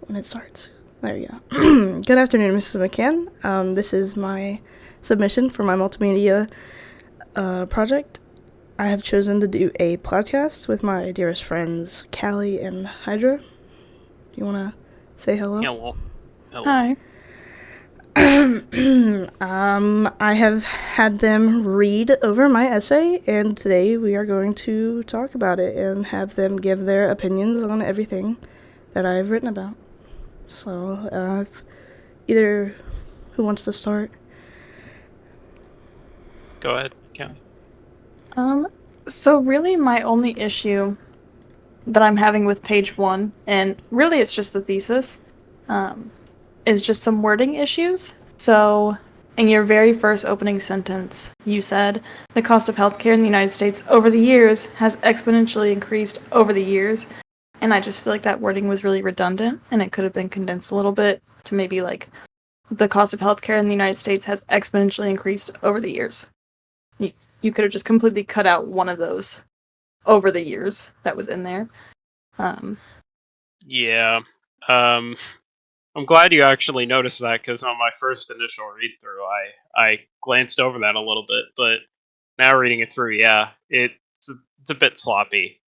when it starts. There you go. Good afternoon, Mrs. McCann. This is my submission for my multimedia project. I have chosen to do a podcast with my dearest friends, Callie and Hydra. Do you want to say hello? Hello. Hi. I have had them read over my essay, and today we are going to talk about it and have them give their opinions on everything that I've written about. So, either who wants to start? Go ahead, Callie. So really my only issue that I'm having with page 1, and really it's just the thesis, is just some wording issues. So, in your very first opening sentence, you said, the cost of healthcare in the United States over the years has exponentially increased over the years. And I just feel like that wording was really redundant, and it could have been condensed a little bit to maybe like, the cost of healthcare in the United States has exponentially increased over the years. You could have just completely cut out one of those over the years that was in there. Yeah. I'm glad you actually noticed that, because on my first initial read through, I glanced over that a little bit, but now reading it through, yeah, it's a bit sloppy.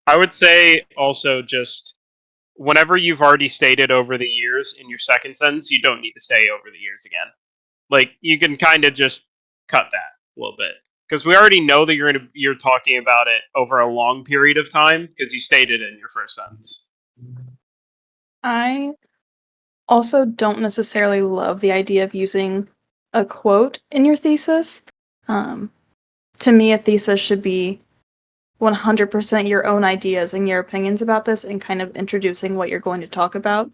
I would say also just whenever you've already stated over the years in your second sentence, you don't need to say over the years again. Like, you can kind of just cut that a little bit, because we already know that you're talking about it over a long period of time, because you stated it in your first sentence. I also don't necessarily love the idea of using a quote in your thesis. To me, a thesis should be 100% your own ideas and your opinions about this and kind of introducing what you're going to talk about.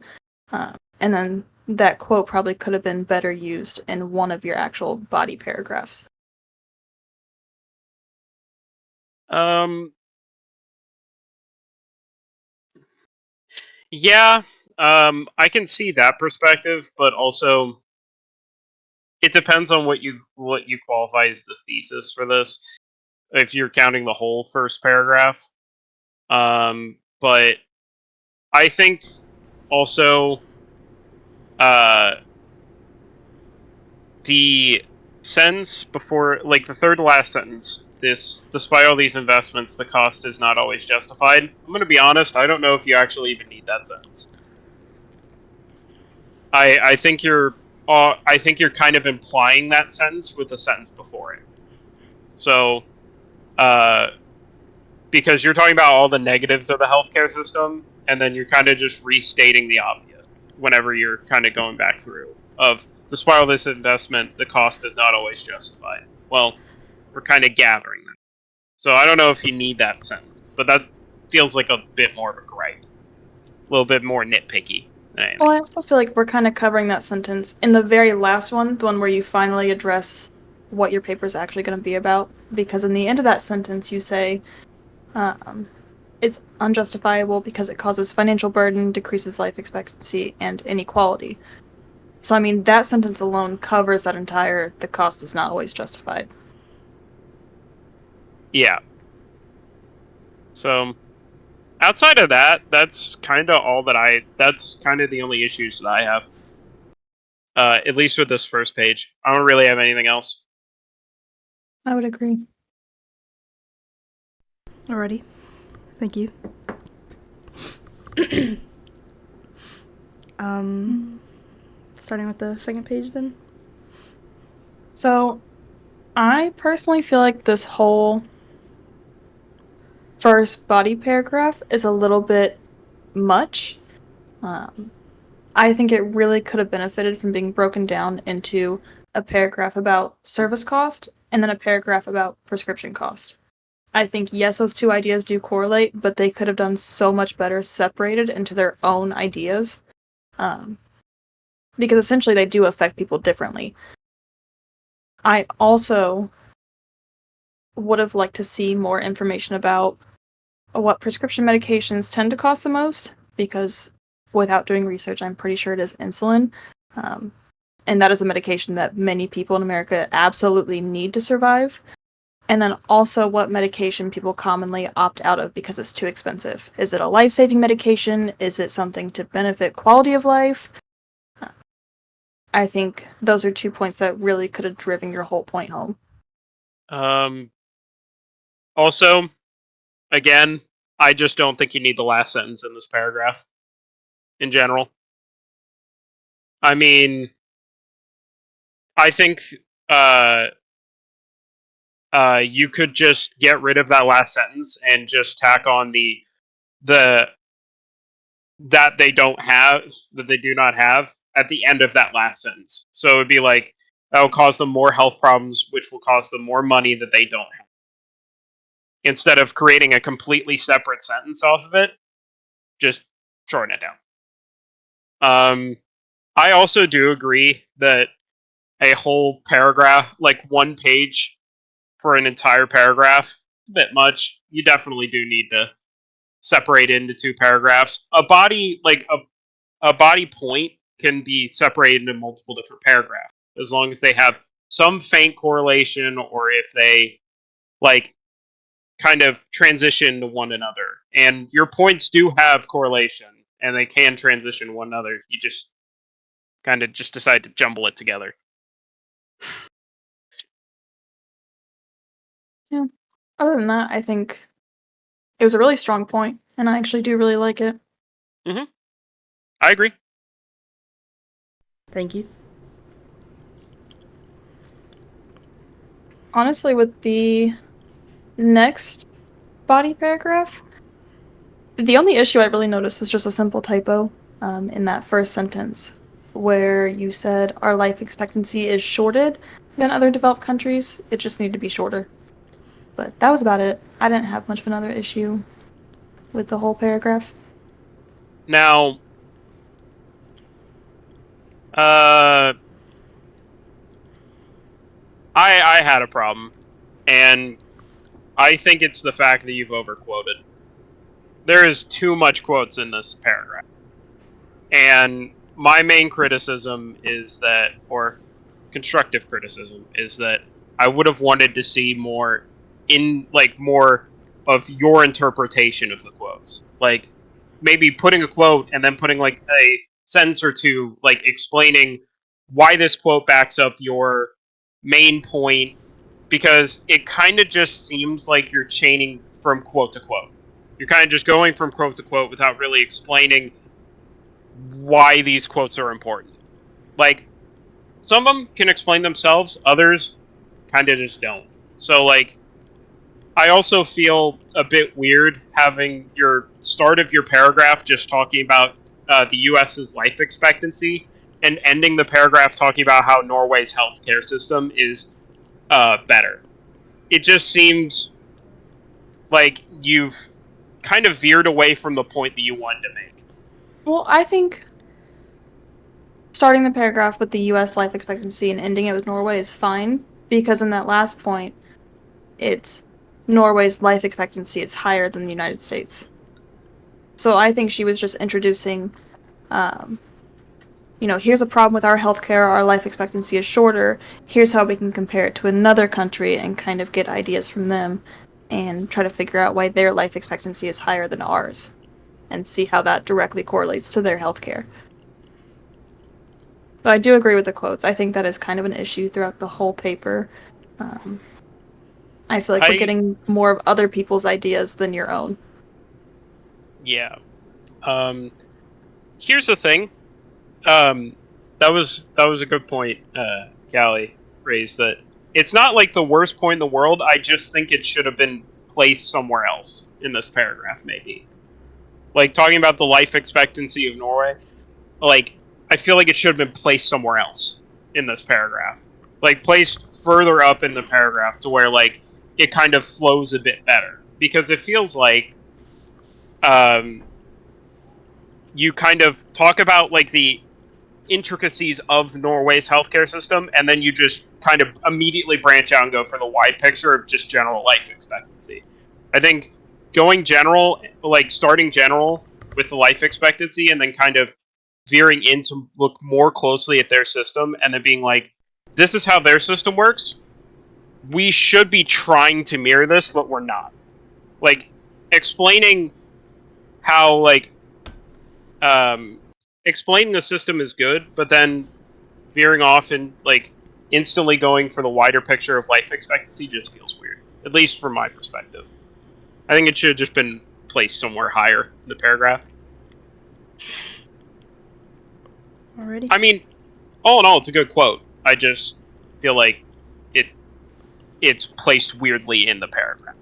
And then that quote probably could have been better used in one of your actual body paragraphs. Yeah, I can see that perspective, but also it depends on what you qualify as the thesis for this. If you're counting the whole first paragraph, but I think also uh, the sentence before, like the third to last sentence, this, despite all these investments, the cost is not always justified. I'm going to be honest, I don't know if you actually even need that sentence. I think you're kind of implying that sentence with the sentence before it. So, because you're talking about all the negatives of the healthcare system, and then you're kind of just restating the obvious whenever you're kind of going back through of, despite all this investment, the cost is not always justified. Well, we're kind of gathering that. So I don't know if you need that sentence, but that feels like a bit more of a gripe, a little bit more nitpicky than anything. Well, I also feel like we're kind of covering that sentence in the very last one, the one where you finally address what your paper is actually going to be about. Because in the end of that sentence, you say, it's unjustifiable because it causes financial burden, decreases life expectancy, and inequality. So, I mean, that sentence alone covers that entire, the cost is not always justified. Yeah. So, outside of that, that's kind of all that that's kind of the only issues that I have. At least with this first page. I don't really have anything else. I would agree. Alrighty. Thank you. Starting with the second page then? So, I personally feel like this whole first body paragraph is a little bit much. I think it really could have benefited from being broken down into a paragraph about service cost and then a paragraph about prescription cost. I think, yes, those two ideas do correlate, but they could have done so much better separated into their own ideas. Because essentially they do affect people differently. I also would have liked to see more information about what prescription medications tend to cost the most, because without doing research, I'm pretty sure it is insulin. And that is a medication that many people in America absolutely need to survive. And then also what medication people commonly opt out of because it's too expensive. Is it a life-saving medication? Is it something to benefit quality of life? I think those are 2 points that really could have driven your whole point home. Also, again, I just don't think you need the last sentence in this paragraph. In general, I mean, I think you could just get rid of that last sentence and just tack on the that they don't have, that they do not have, at the end of that last sentence. So it would be like, that will cause them more health problems, which will cost them more money that they don't have. Instead of creating a completely separate sentence off of it, just shorten it down. I also do agree that a whole paragraph, like one page for an entire paragraph, a bit much. You definitely do need to separate it into two paragraphs. A body, like a body point, can be separated into multiple different paragraphs as long as they have some faint correlation, or if they like kind of transition to one another. And your points do have correlation, and they can transition to one another. You just kind of just decide to jumble it together. Yeah. Other than that, I think it was a really strong point, and I actually do really like it. Mm-hmm. I agree. Thank you. Honestly, with the next body paragraph, the only issue I really noticed was just a simple typo in that first sentence, where you said our life expectancy is shorted than other developed countries. It just needed to be shorter. But that was about it. I didn't have much of another issue with the whole paragraph. Now, I had a problem, and I think it's the fact that you've overquoted. There is too much quotes in this paragraph. And my main criticism is that, or constructive criticism, is that I would have wanted to see more more of your interpretation of the quotes. Like maybe putting a quote and then putting like a sentence or two like explaining why this quote backs up your main point, because it kind of just seems like you're chaining from quote to quote. You're kind of just going from quote to quote without really explaining why these quotes are important. Like, some of them can explain themselves, others kind of just don't. So, like, I also feel a bit weird having your start of your paragraph just talking about the US's life expectancy and ending the paragraph talking about how Norway's healthcare system is better. It just seems like you've kind of veered away from the point that you wanted to make. Well, I think starting the paragraph with the US life expectancy and ending it with Norway is fine, because in that last point, it's Norway's life expectancy is higher than the United States. So I think she was just introducing, here's a problem with our healthcare, our life expectancy is shorter, here's how we can compare it to another country and kind of get ideas from them and try to figure out why their life expectancy is higher than ours and see how that directly correlates to their healthcare. But I do agree with the quotes. I think that is kind of an issue throughout the whole paper. I feel like we're getting more of other people's ideas than your own. Yeah. Here's the thing. That was a good point. Callie raised that it's not like the worst point in the world. I just think it should have been placed somewhere else in this paragraph, maybe. Like talking about the life expectancy of Norway. Like I feel like it should have been placed somewhere else in this paragraph. Like placed further up in the paragraph to where like it kind of flows a bit better, because it feels like you kind of talk about like the intricacies of Norway's healthcare system, and then you just kind of immediately branch out and go for the wide picture of just general life expectancy. I think going general, like starting general with the life expectancy, and then kind of veering in to look more closely at their system, and then being like, this is how their system works. we should be trying to mirror this, but we're not. Like, explaining how, like, explaining the system is good, but then veering off and, like, instantly going for the wider picture of life expectancy just feels weird. At least from my perspective. I think it should have just been placed somewhere higher in the paragraph. Alrighty. I mean, all in all, it's a good quote. I just feel like it's placed weirdly in the paragraph.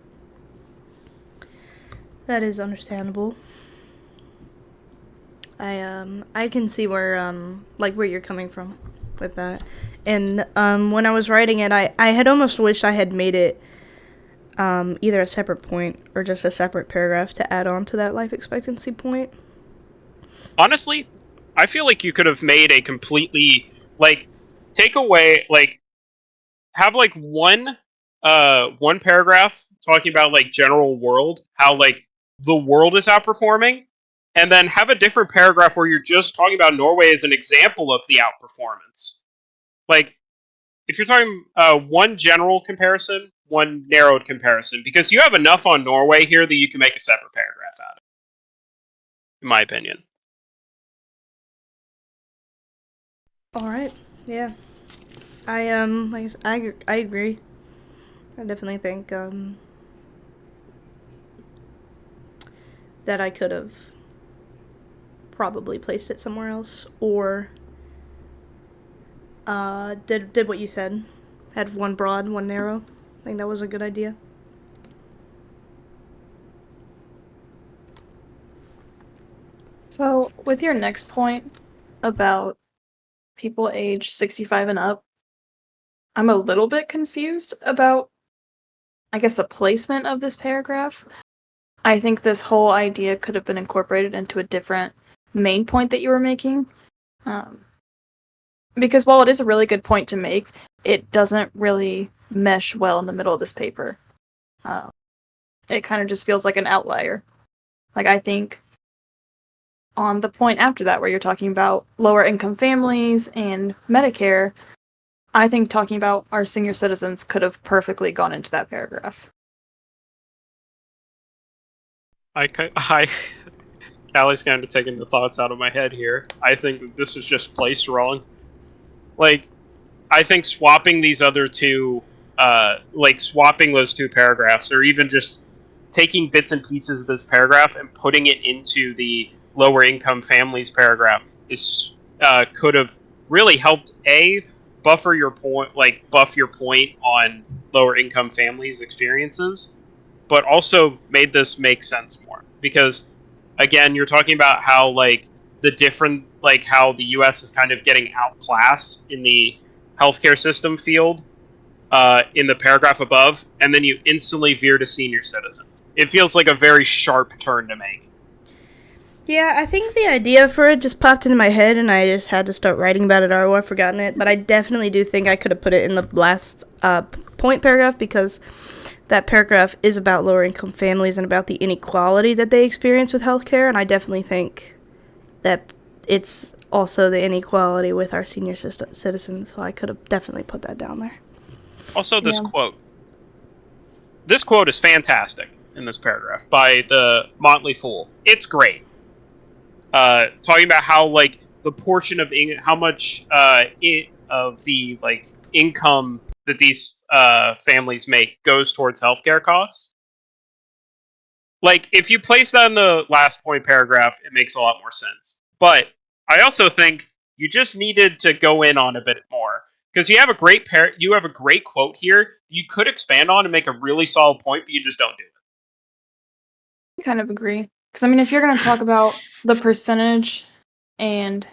That is understandable. I can see where where you're coming from with that. And when I was writing it, I had almost wished I had made it either a separate point or just a separate paragraph to add on to that life expectancy point. Honestly, I feel like you could have made a completely, like, take away, like, have, like, one paragraph talking about, like, general world, how, like, the world is outperforming, and then have a different paragraph where you're just talking about Norway as an example of the outperformance. Like, if you're talking one general comparison, one narrowed comparison, because you have enough on Norway here that you can make a separate paragraph out of, in my opinion. All right. Yeah. I agree. I definitely think that I could have probably placed it somewhere else, or did what you said. Had one broad, one narrow. I think that was a good idea. So, with your next point about people age 65 and up, I'm a little bit confused about, I guess, the placement of this paragraph. I think this whole idea could have been incorporated into a different main point that you were making. Because while it is a really good point to make, it doesn't really mesh well in the middle of this paper. It kind of just feels like an outlier. Like, I think on the point after that, where you're talking about lower income families and Medicare, I think talking about our senior citizens could have perfectly gone into that paragraph. Callie's kind of taking the thoughts out of my head here. I think that this is just placed wrong. Like, I think swapping these other two, swapping those two paragraphs, or even just taking bits and pieces of this paragraph and putting it into the lower income families paragraph could have really helped buff your point on lower income families' experiences, but also made this make sense more. Because again, you're talking about how, like, how the U.S. is kind of getting outclassed in the healthcare system field in the paragraph above, and then you instantly veer to senior citizens. It feels like a very sharp turn to make. Yeah, I think the idea for it just popped into my head, and I just had to start writing about it, or I've forgotten it. But I definitely do think I could have put it in the last point paragraph, because that paragraph is about lower income families and about the inequality that they experience with healthcare, and I definitely think that it's also the inequality with our senior citizens, so I could have definitely put that down there. Also, this quote. This quote is fantastic in this paragraph by the Motley Fool. It's great. Talking about how, like, the portion of how much of the, like, income that these families make goes towards healthcare costs. Like, if you place that in the last point paragraph, it makes a lot more sense. But I also think you just needed to go in on a bit more, because you have a great quote here you could expand on and make a really solid point, but you just don't do it. I kind of agree. Because, I mean, if you're going to talk about the percentage and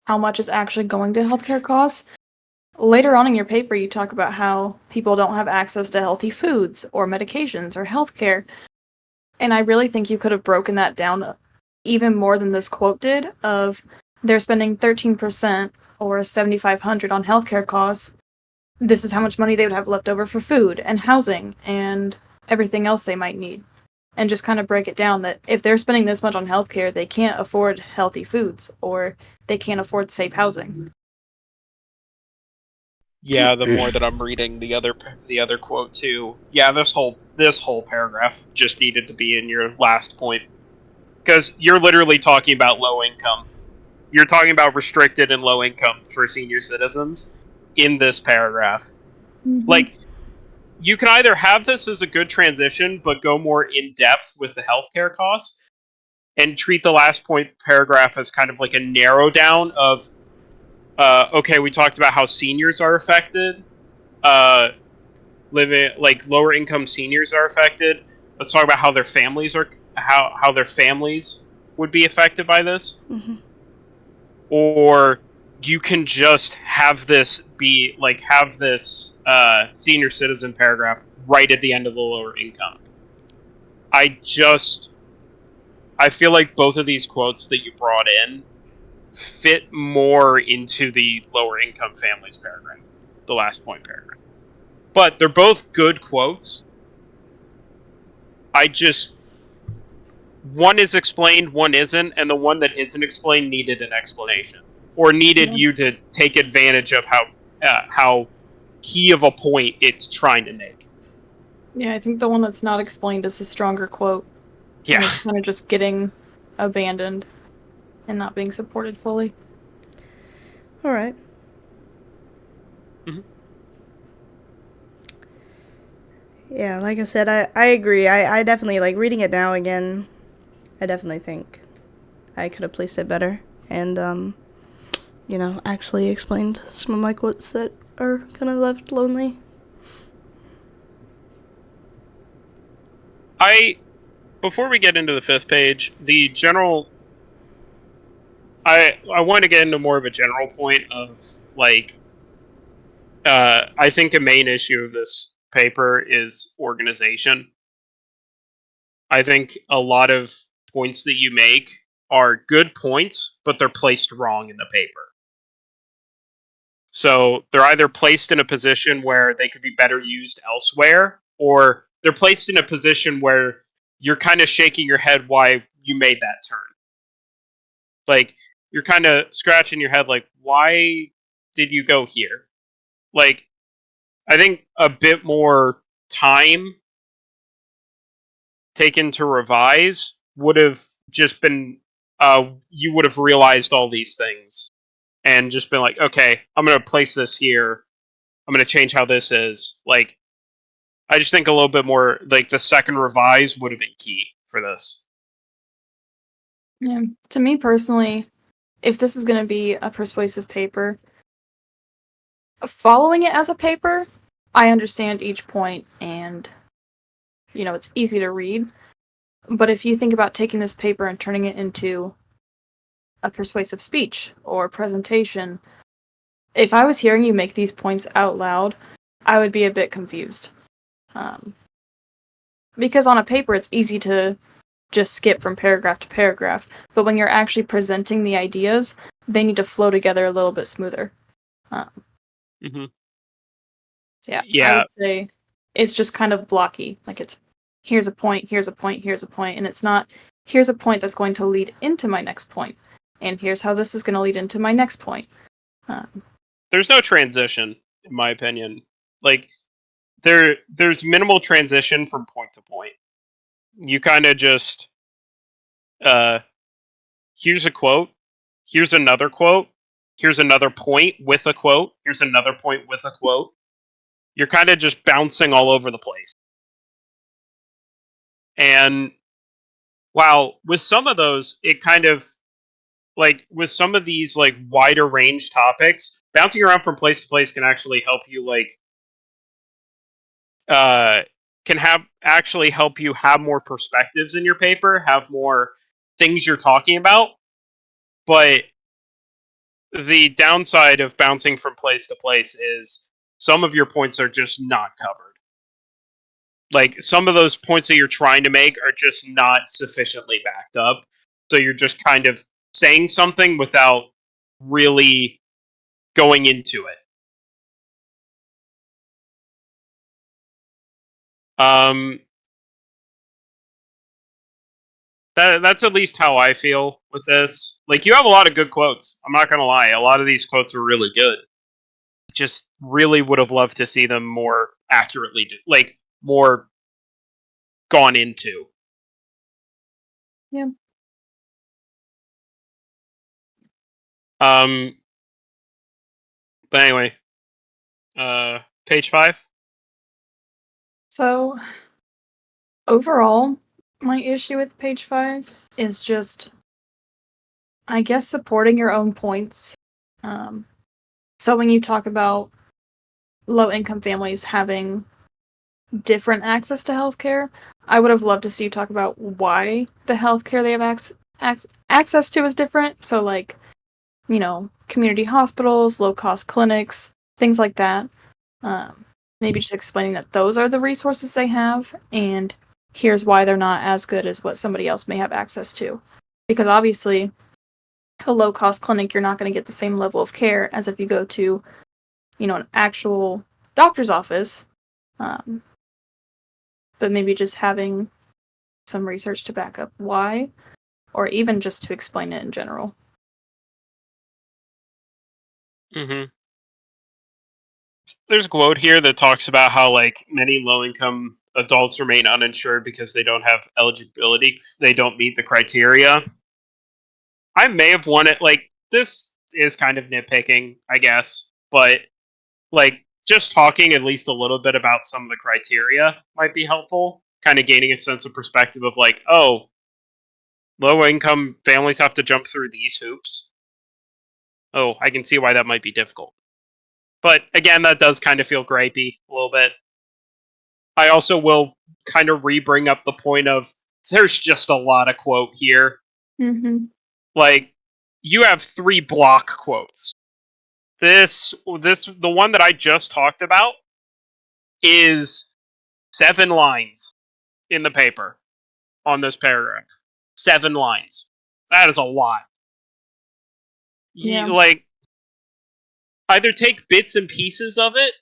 how much is actually going to healthcare costs, later on in your paper you talk about how people don't have access to healthy foods or medications or healthcare. And I really think you could have broken that down even more than this quote did, of they're spending 13% or $7,500 on healthcare costs. This is how much money they would have left over for food and housing and everything else they might need. And just kind of break it down that if they're spending this much on healthcare, they can't afford healthy foods or they can't afford safe housing. Yeah, the more that I'm reading the other quote too. Yeah, this whole paragraph just needed to be in your last point, because you're literally talking about low income. You're talking about restricted and low income for senior citizens in this paragraph. Like, you can either have this as a good transition, but go more in depth with the healthcare costs, and treat the last point paragraph as kind of like a narrow down of, okay, we talked about how seniors are affected, living like lower income seniors are affected. Let's talk about how their families are, how their families would be affected by this. Mm-hmm. Or you can just have this be like, have this senior citizen paragraph right at the end of the lower income. I feel like both of these quotes that you brought in fit more into the lower income families paragraph, the last point paragraph. But they're both good quotes. I just, one is explained, one isn't, and the one that isn't explained needed an explanation, or needed you to take advantage of how key of a point it's trying to make. Yeah, I think the one that's not explained is the stronger quote. Yeah. And it's kind of just getting abandoned and not being supported fully. All right. Mm-hmm. Yeah, like I said, I agree. I definitely, like, reading it now again, I definitely think I could have placed it better. And, actually explained some of my quotes that are kind of left lonely. Before we get into the fifth page, the general, I want to get into more of a general point of, like, I think a main issue of this paper is organization. I think a lot of points that you make are good points, but they're placed wrong in the paper. So they're either placed in a position where they could be better used elsewhere, or they're placed in a position where you're kind of shaking your head why you made that turn. Like, you're kind of scratching your head, like, why did you go here? Like, I think a bit more time taken to revise would have just been, you would have realized all these things and just been like, okay, I'm going to place this here. I'm going to change how this is. Like, I just think a little bit more, like, the second revise would have been key for this. Yeah. To me personally, if this is going to be a persuasive paper, following it as a paper, I understand each point and, it's easy to read. But if you think about taking this paper and turning it into a persuasive speech or presentation, if I was hearing you make these points out loud, I would be a bit confused. Because on a paper, it's easy to just skip from paragraph to paragraph, but when you're actually presenting the ideas, they need to flow together a little bit smoother. Mm-hmm. So yeah, I Yeah. would say it's just kind of blocky. Like, it's here's a point, here's a point, here's a point, and it's not here's a point that's going to lead into my next point, and here's how this is going to lead into my next point. There's no transition, in my opinion. Like, there's minimal transition from point to point. You kind of just, uh, here's a quote, here's another quote, here's another point with a quote, here's another point with a quote. You're kind of just bouncing all over the place. And while with some of those, it kind of, like, with some of these, like, wider range topics, bouncing around from place to place can actually help you, like, uh, can have actually help you have more perspectives in your paper, have more things you're talking about. But the downside of bouncing from place to place is some of your points are just not covered. Like, some of those points that you're trying to make are just not sufficiently backed up. So you're just kind of saying something without really going into it. Um, that's at least how I feel with this. Like, you have a lot of good quotes. I'm not gonna lie, a lot of these quotes are really good. just really would have loved to see them more accurately, more gone into. Yeah. But anyway, page 5. So, overall, my issue with page 5 is just, I guess, supporting your own points. So when you talk about low-income families having different access to healthcare, I would have loved to see you talk about why the healthcare they have access to is different. So, like, community hospitals, low-cost clinics, things like that. Maybe just explaining that those are the resources they have, and here's why they're not as good as what somebody else may have access to. Because obviously, a low-cost clinic, you're not going to get the same level of care as if you go to, an actual doctor's office. But maybe just having some research to back up why, or even just to explain it in general. Mm-hmm. There's a quote here that talks about how many low-income adults remain uninsured because they don't have eligibility. They don't meet the criteria. I may have won it. This is kind of nitpicking, I guess, but just talking at least a little bit about some of the criteria might be helpful. Kind of gaining a sense of perspective of oh, low-income families have to jump through these hoops. Oh, I can see why that might be difficult. But again, that does kind of feel gripey a little bit. I also will kind of re-bring up the point of there's just a lot of quote here. Mm-hmm. You have 3 block quotes. The one that I just talked about is 7 lines in the paper on this paragraph. 7 lines. That is a lot. Yeah. Either take bits and pieces of it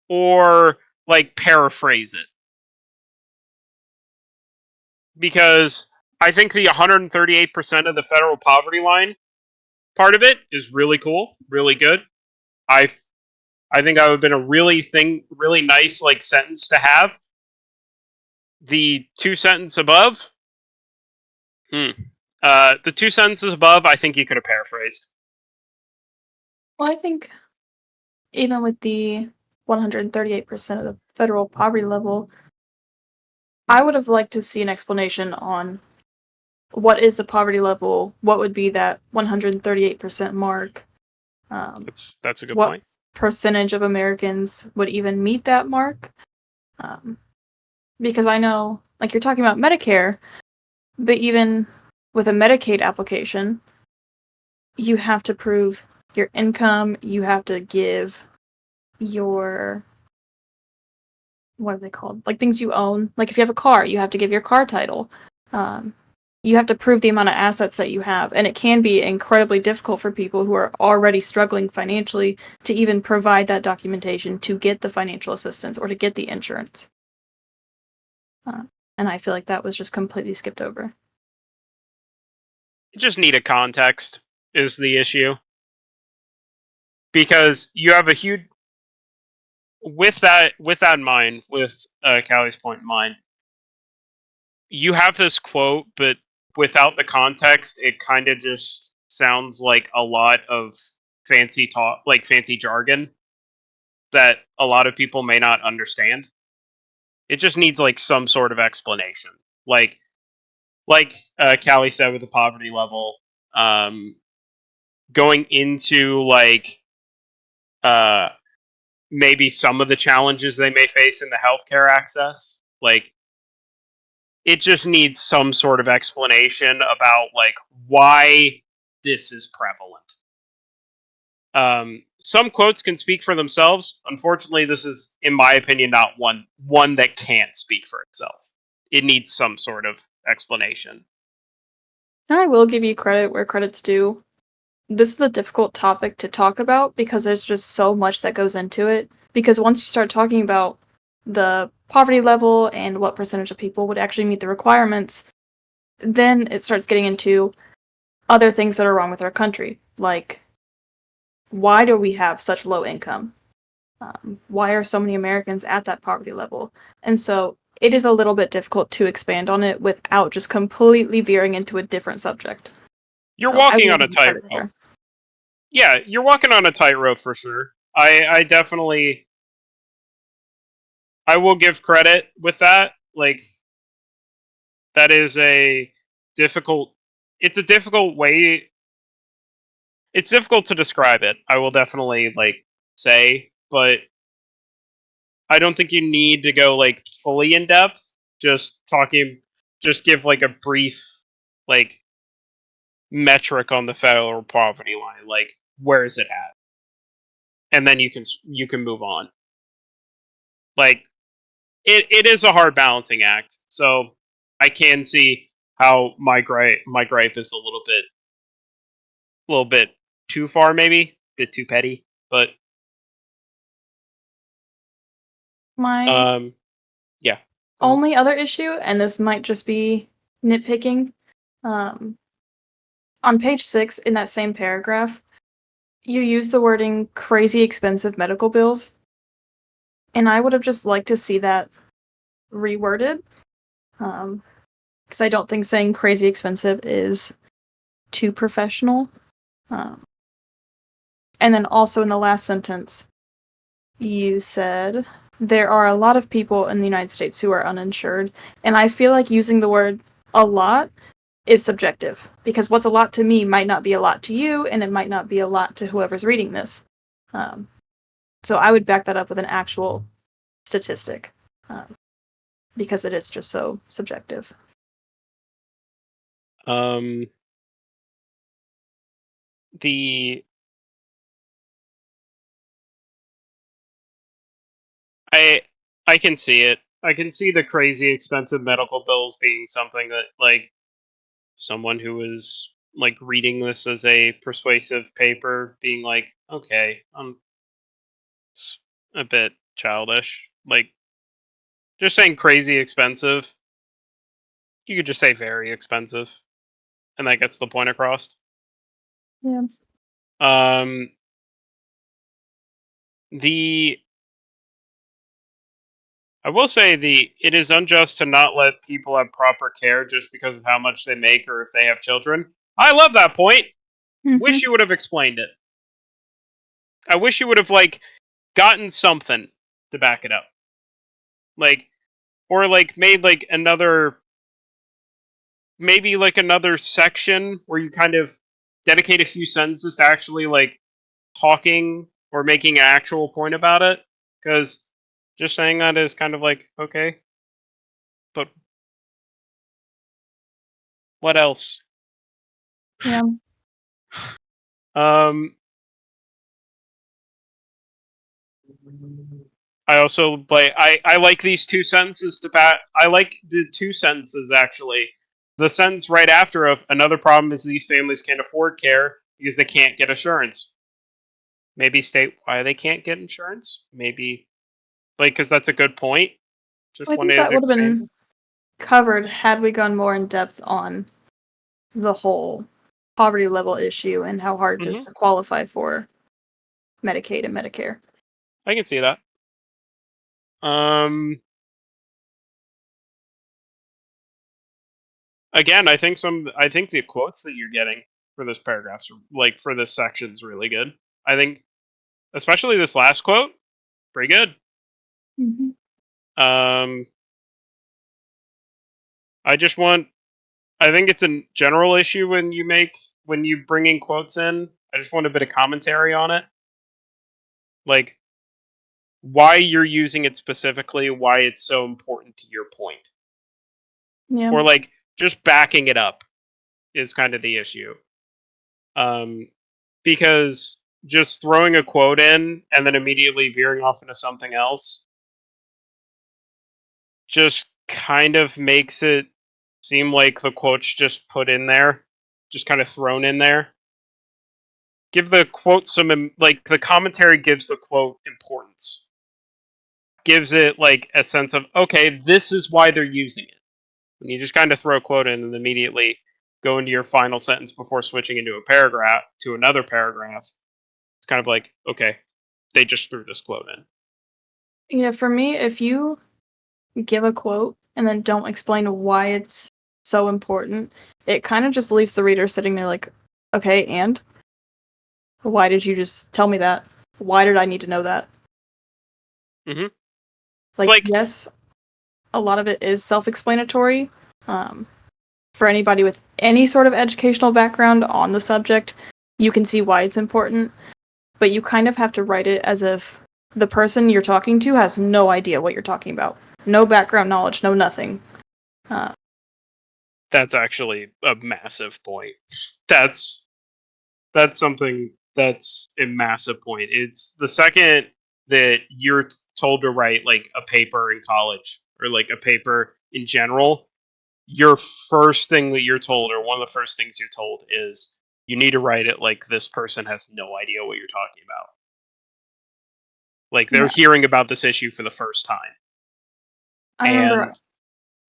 or paraphrase it. Because I think the 138% of the federal poverty line part of it is really cool, really good. I think that would have been a really nice sentence to have. The 2 sentence above, the 2 sentences above, I think you could have paraphrased. Well, I think even with the 138% of the federal poverty level, I would have liked to see an explanation on what is the poverty level, what would be that 138% mark, That's a good what point. percentage of Americans would even meet that mark. Because I know, you're talking about Medicare, but even with a Medicaid application, you have to prove your income, you have to give your, what are they called? Things you own. If you have a car, you have to give your car title. You have to prove the amount of assets that you have, and it can be incredibly difficult for people who are already struggling financially to even provide that documentation to get the financial assistance or to get the insurance. And I feel like that was just completely skipped over. You just need a context is the issue. Because you have a huge with that in mind, with Callie's point in mind, you have this quote, but without the context, it kind of just sounds like a lot of fancy talk, fancy jargon that a lot of people may not understand. It just needs some sort of explanation. Callie said with the poverty level, going into uh, maybe some of the challenges they may face in the healthcare access. It just needs some sort of explanation about why this is prevalent. Some quotes can speak for themselves. Unfortunately, this is, in my opinion, not one that can't speak for itself. It needs some sort of explanation. And I will give you credit where credit's due. This is a difficult topic to talk about because there's just so much that goes into it. Because once you start talking about the poverty level and what percentage of people would actually meet the requirements, then it starts getting into other things that are wrong with our country, like why do we have such low income? Why are so many Americans at that poverty level? And so it is a little bit difficult to expand on it without just completely veering into a different subject. You're So I walking will on a give you credit tightrope. there. Yeah, you're walking on a tightrope for sure. I definitely, I will give credit with that. Like, that is a difficult. It's a difficult way. It's difficult to describe it. I will definitely like say, but I don't think you need to go like fully in depth. Just talking, just give like a brief like metric on the federal poverty line. Like, where is it at? And then you can move on. Like, it is a hard balancing act. So I can see how my gripe is a little bit too far, maybe a bit too petty. But My um, yeah. only other issue, and this might just be nitpicking, um, on page 6 in that same paragraph, you use the wording crazy expensive medical bills, and I would have just liked to see that reworded, because I don't think saying crazy expensive is too professional. Um, and then also in the last sentence, you said there are a lot of people in the United States who are uninsured, and I feel like using the word a lot is subjective because what's a lot to me might not be a lot to you, and it might not be a lot to whoever's reading this. Um, so I would back that up with an actual statistic because it is just so subjective. Um, the I I can see it. I can see the crazy expensive medical bills being something that like someone who is like reading this as a persuasive paper being like, okay, it's a bit childish. Like, just saying crazy expensive, you could just say very expensive, and that gets the point across. Yeah. Um, the I will say it is unjust to not let people have proper care just because of how much they make or if they have children. I love that point. Mm-hmm. Wish you would have explained it. I wish you would have like gotten something to back it up. Like, or like made like another, maybe like another section where you kind of dedicate a few sentences to actually like talking or making an actual point about it. Because just saying that is kind of like, okay, but what else? Yeah. Um, I also like I like these two sentences to pat. I like the two sentences actually. The sentence right after of another problem is these families can't afford care because they can't get insurance. Maybe state why they can't get insurance. Maybe like because that's a good point. Just I think wanted that to would have expand. been covered had we gone more in depth on the whole poverty level issue and how hard it is Hmm. to qualify for Medicaid and Medicare. I can see that. Um, Again, I think the quotes that you're getting for this paragraphs are, like for this section is really good. I think especially this last quote, pretty good. Mm-hmm. Um, I just want. I think it's a general issue when you bring in quotes in. I just want a bit of commentary on it, like why you're using it specifically, why it's so important to your point, Yeah. or like just backing it up is kind of the issue. Um, because just throwing a quote in and then immediately veering off into something else just kind of makes it seem like the quote's just put in there, just kind of thrown in there. Give the quote like the commentary gives the quote importance, gives it like a sense of okay, this is why they're using it. When you just kind of throw a quote in and immediately go into your final sentence before switching into a paragraph to another paragraph, it's kind of like, okay, they just threw this quote in. Yeah, for me, if you give a quote and then don't explain why it's so important, it kind of just leaves the reader sitting there like, okay, and why did you just tell me that? Why did I need to know that? Mm-hmm. Like, Like, yes, a lot of it is self-explanatory. For anybody with any sort of educational background on the subject, you can see why it's important, but you kind of have to write it as if the person you're talking to has no idea what you're talking about. No background knowledge, no nothing. that's actually a massive point. That's something that's a massive point. It's the second that you're told to write like a paper in college or like a paper in general, your first thing that you're told, or one of the first things you're told, is you need to write it like this person has no idea what you're talking about. Like they're Yeah. hearing about this issue for the first time. I remember And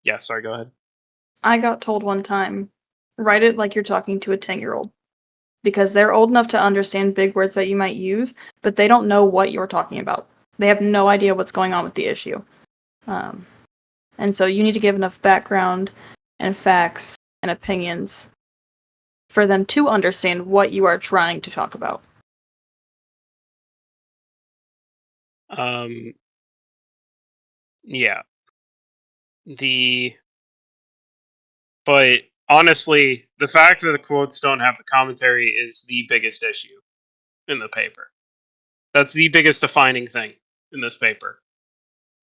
yeah, sorry, go ahead. I got told one time, write it like you're talking to a 10-year-old. Because they're old enough to understand big words that you might use, but they don't know what you're talking about. They have no idea what's going on with the issue. And so you need to give enough background and facts and opinions for them to understand what you are trying to talk about. Yeah. But honestly, the fact that the quotes don't have the commentary is the biggest issue in the paper. That's the biggest defining thing in this paper,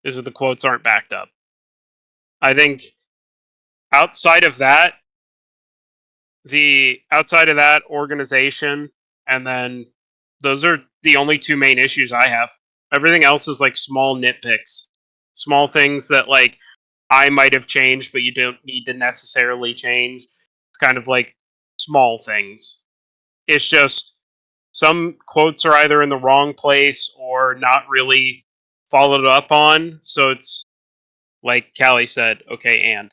is that the quotes aren't backed up. I think outside of that, organization, and then those are the only two main issues I have. Everything else is like small nitpicks, small things that like I might have changed, but you don't need to necessarily change. It's kind of like small things. It's just some quotes are either in the wrong place or not really followed up on. So it's like Callie said, okay, and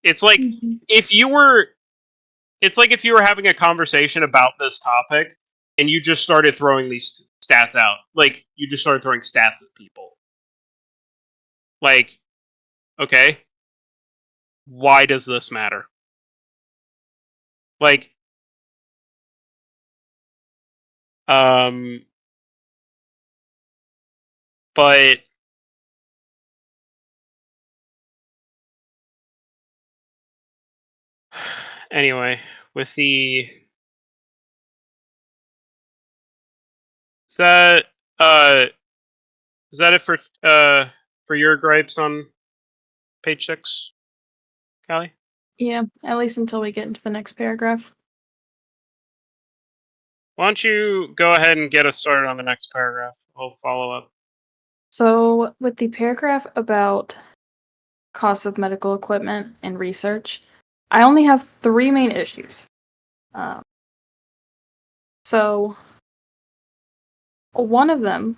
it's like Mhm. if you were if you were having a conversation about this topic and you just started throwing these stats out. Like you just started throwing stats at people. Like, okay, why does this matter? Like, um, but anyway, with the is that uh is that it for your gripes on page 6, Callie? Yeah, at least until we get into the next paragraph. Why don't you go ahead and get us started on the next paragraph? I'll follow up. So, with the paragraph about costs of medical equipment and research, I only have three main issues. Um, so, one of them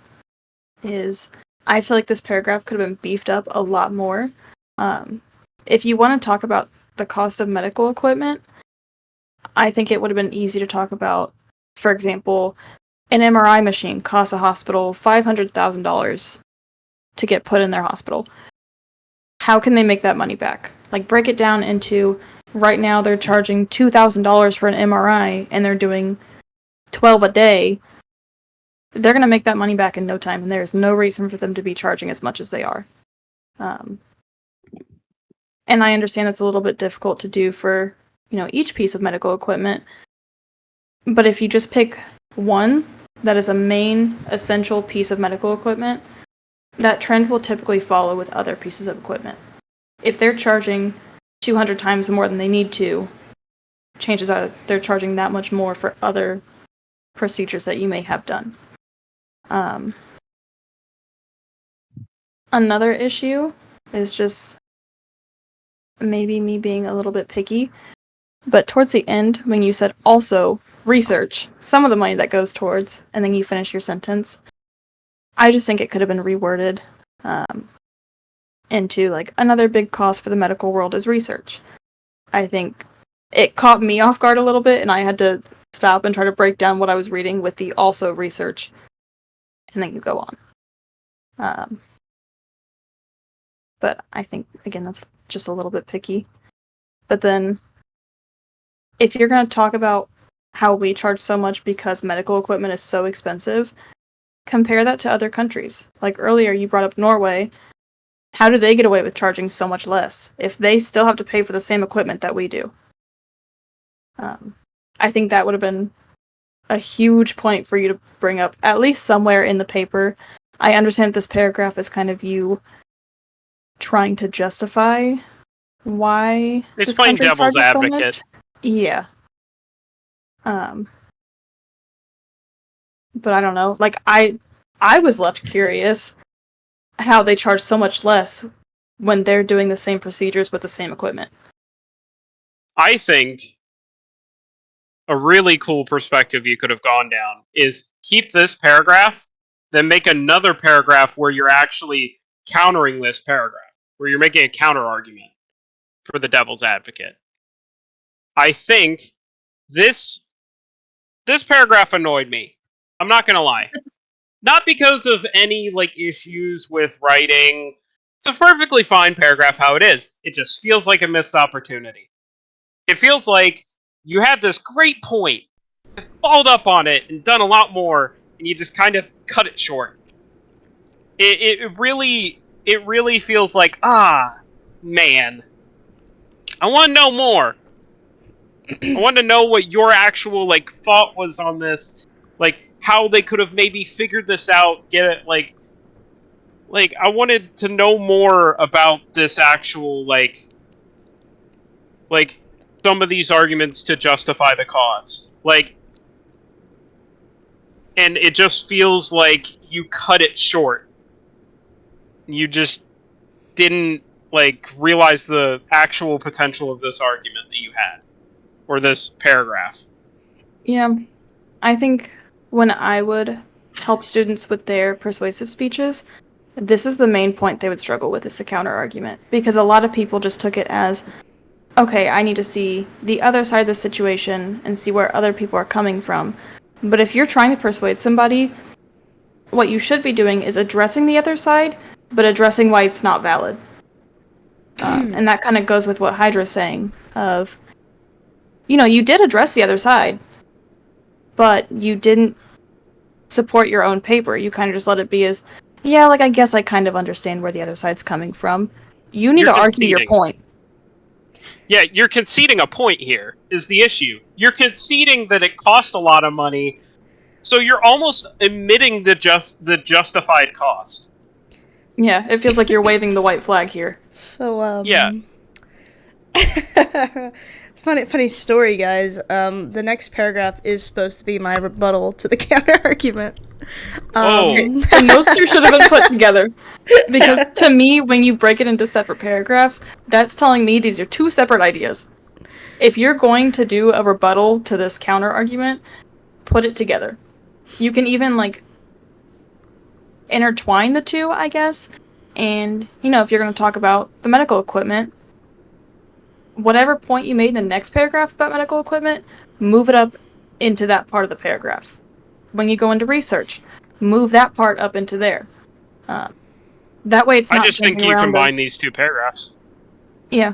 is I feel like this paragraph could have been beefed up a lot more. Um, if you want to talk about the cost of medical equipment, I think it would have been easy to talk about, for example, an MRI machine costs a hospital $500,000 to get put in their hospital. How can they make that money back? Like, break it down into right now they're charging $2,000 for an MRI and they're doing 12 a day. They're going to make that money back in no time, and there's no reason for them to be charging as much as they are. Um, and I understand it's a little bit difficult to do for, each piece of medical equipment. But if you just pick one that is a main essential piece of medical equipment, that trend will typically follow with other pieces of equipment. If they're charging 200 times more than they need to, chances are they're charging that much more for other procedures that you may have done. Another issue is just maybe me being a little bit picky, but towards the end, when you said also research, some of the money that goes towards, and then you finish your sentence, I just think it could have been reworded into like another big cost for the medical world is research. I think it caught me off guard a little bit, and I had to stop and try to break down what I was reading with the also research, and then you go on. But I think, again, that's just a little bit picky. But then, if you're going to talk about how we charge so much because medical equipment is so expensive, compare that to other countries. Like earlier, you brought up Norway. How do they get away with charging so much less if they still have to pay for the same equipment that we do? I think that would have been a huge point for you to bring up, at least somewhere in the paper. I understand this paragraph is kind of you trying to justify why It's this playing country devil's charges so advocate. much. Yeah. But I don't know. Like I was left curious how they charge so much less when they're doing the same procedures with the same equipment. I think a really cool perspective you could have gone down is keep this paragraph, then make another paragraph where you're actually countering this paragraph, where you're making a counter argument for the devil's advocate. I think this paragraph annoyed me. I'm not gonna lie. Not because of any like issues with writing. It's a perfectly fine paragraph how it is. It just feels like a missed opportunity. It feels like you had this great point, followed up on it, and done a lot more, and you just kind of cut it short. It really feels like, man, I want to know more. I want to know what your actual like thought was on this, like how they could have maybe figured this out, get it like I wanted to know more about this actual like some of these arguments to justify the cost. Like, and it just feels like you cut it short. You just didn't like realize the actual potential of this argument that you had or this paragraph. Yeah. I think when I would help students with their persuasive speeches, this is the main point they would struggle with, is the counter argument. Because a lot of people just took it as, okay, I need to see the other side of the situation and see where other people are coming from. But if you're trying to persuade somebody, what you should be doing is addressing the other side, but addressing why it's not valid. And that kind of goes with what Hydra's saying of, you did address the other side, but you didn't support your own paper. You kind of just let it be as, yeah, like I guess I kind of understand where the other side's coming from. You need You're to argue your conceding. point. Yeah, you're conceding a point here, is the issue. You're conceding that it costs a lot of money, so you're almost admitting the justified cost. Yeah, it feels like you're waving the white flag here. So, Yeah. funny story, guys. The next paragraph is supposed to be my rebuttal to the counter argument. And those two should have been put together. Because to me, when you break it into separate paragraphs, that's telling me these are two separate ideas. If you're going to do a rebuttal to this counter argument, put it together. You can even, like, intertwine the two, I guess. And, if you're going to talk about the medical equipment, whatever point you made in the next paragraph about medical equipment, move it up into that part of the paragraph. When you go into research, move that part up into there. That way it's not I just think you combine these two paragraphs. Yeah.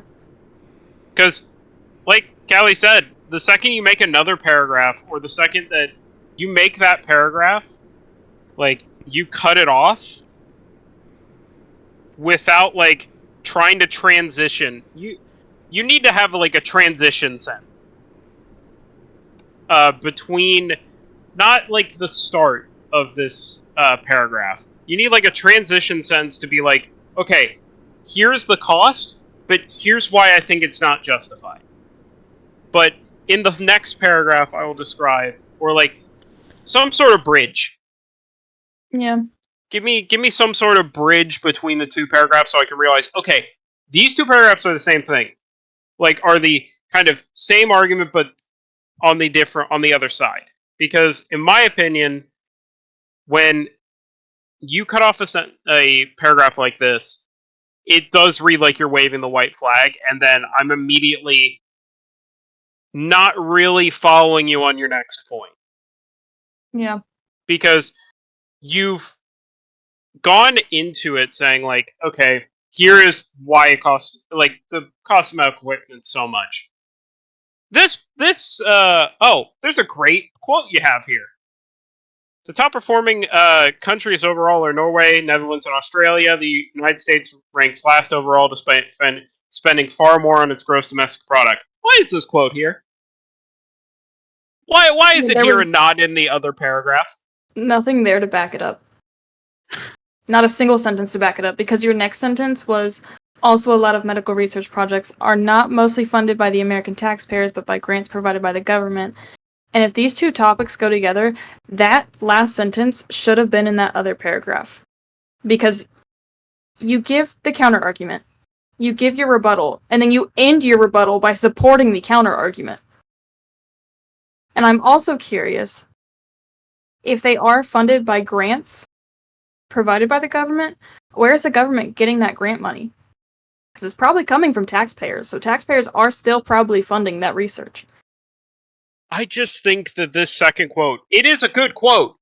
Because, like Callie said, the second you make another paragraph, or the second that you make that paragraph, like, you cut it off without, like, trying to transition. You need to have, like, a transition sentence. Between, not, like, the start of this paragraph. You need, like, a transition sentence to be like, okay, here's the cost, but here's why I think it's not justified. But in the next paragraph, I will describe, or, like, some sort of bridge. Yeah. Give me some sort of bridge between the two paragraphs so I can realize, okay, these two paragraphs are the same thing. Like, are the kind of same argument, but on the other side. Because, in my opinion, when you cut off a paragraph like this, it does read like you're waving the white flag, and then I'm immediately not really following you on your next point. Yeah. Because you've gone into it saying, like, okay, here is why it costs, like, the cost of medical equipment so much. There's a great quote you have here. The top performing countries overall are Norway, Netherlands, and Australia. The United States ranks last overall despite spending far more on its gross domestic product. Why is this quote here? Why is it There here was and not in the other paragraph? nothing there to back it up. Not a single sentence to back it up, because your next sentence was also a lot of medical research projects are not mostly funded by the American taxpayers, but by grants provided by the government. And if these two topics go together, that last sentence should have been in that other paragraph. Because you give the counter argument, you give your rebuttal, and then you end your rebuttal by supporting the counter argument. And I'm also curious, if they are funded by grants provided by the government, where is the government getting that grant money? Because it's probably coming from taxpayers, so taxpayers are still probably funding that research. I just think that this second quote, it is a good quote,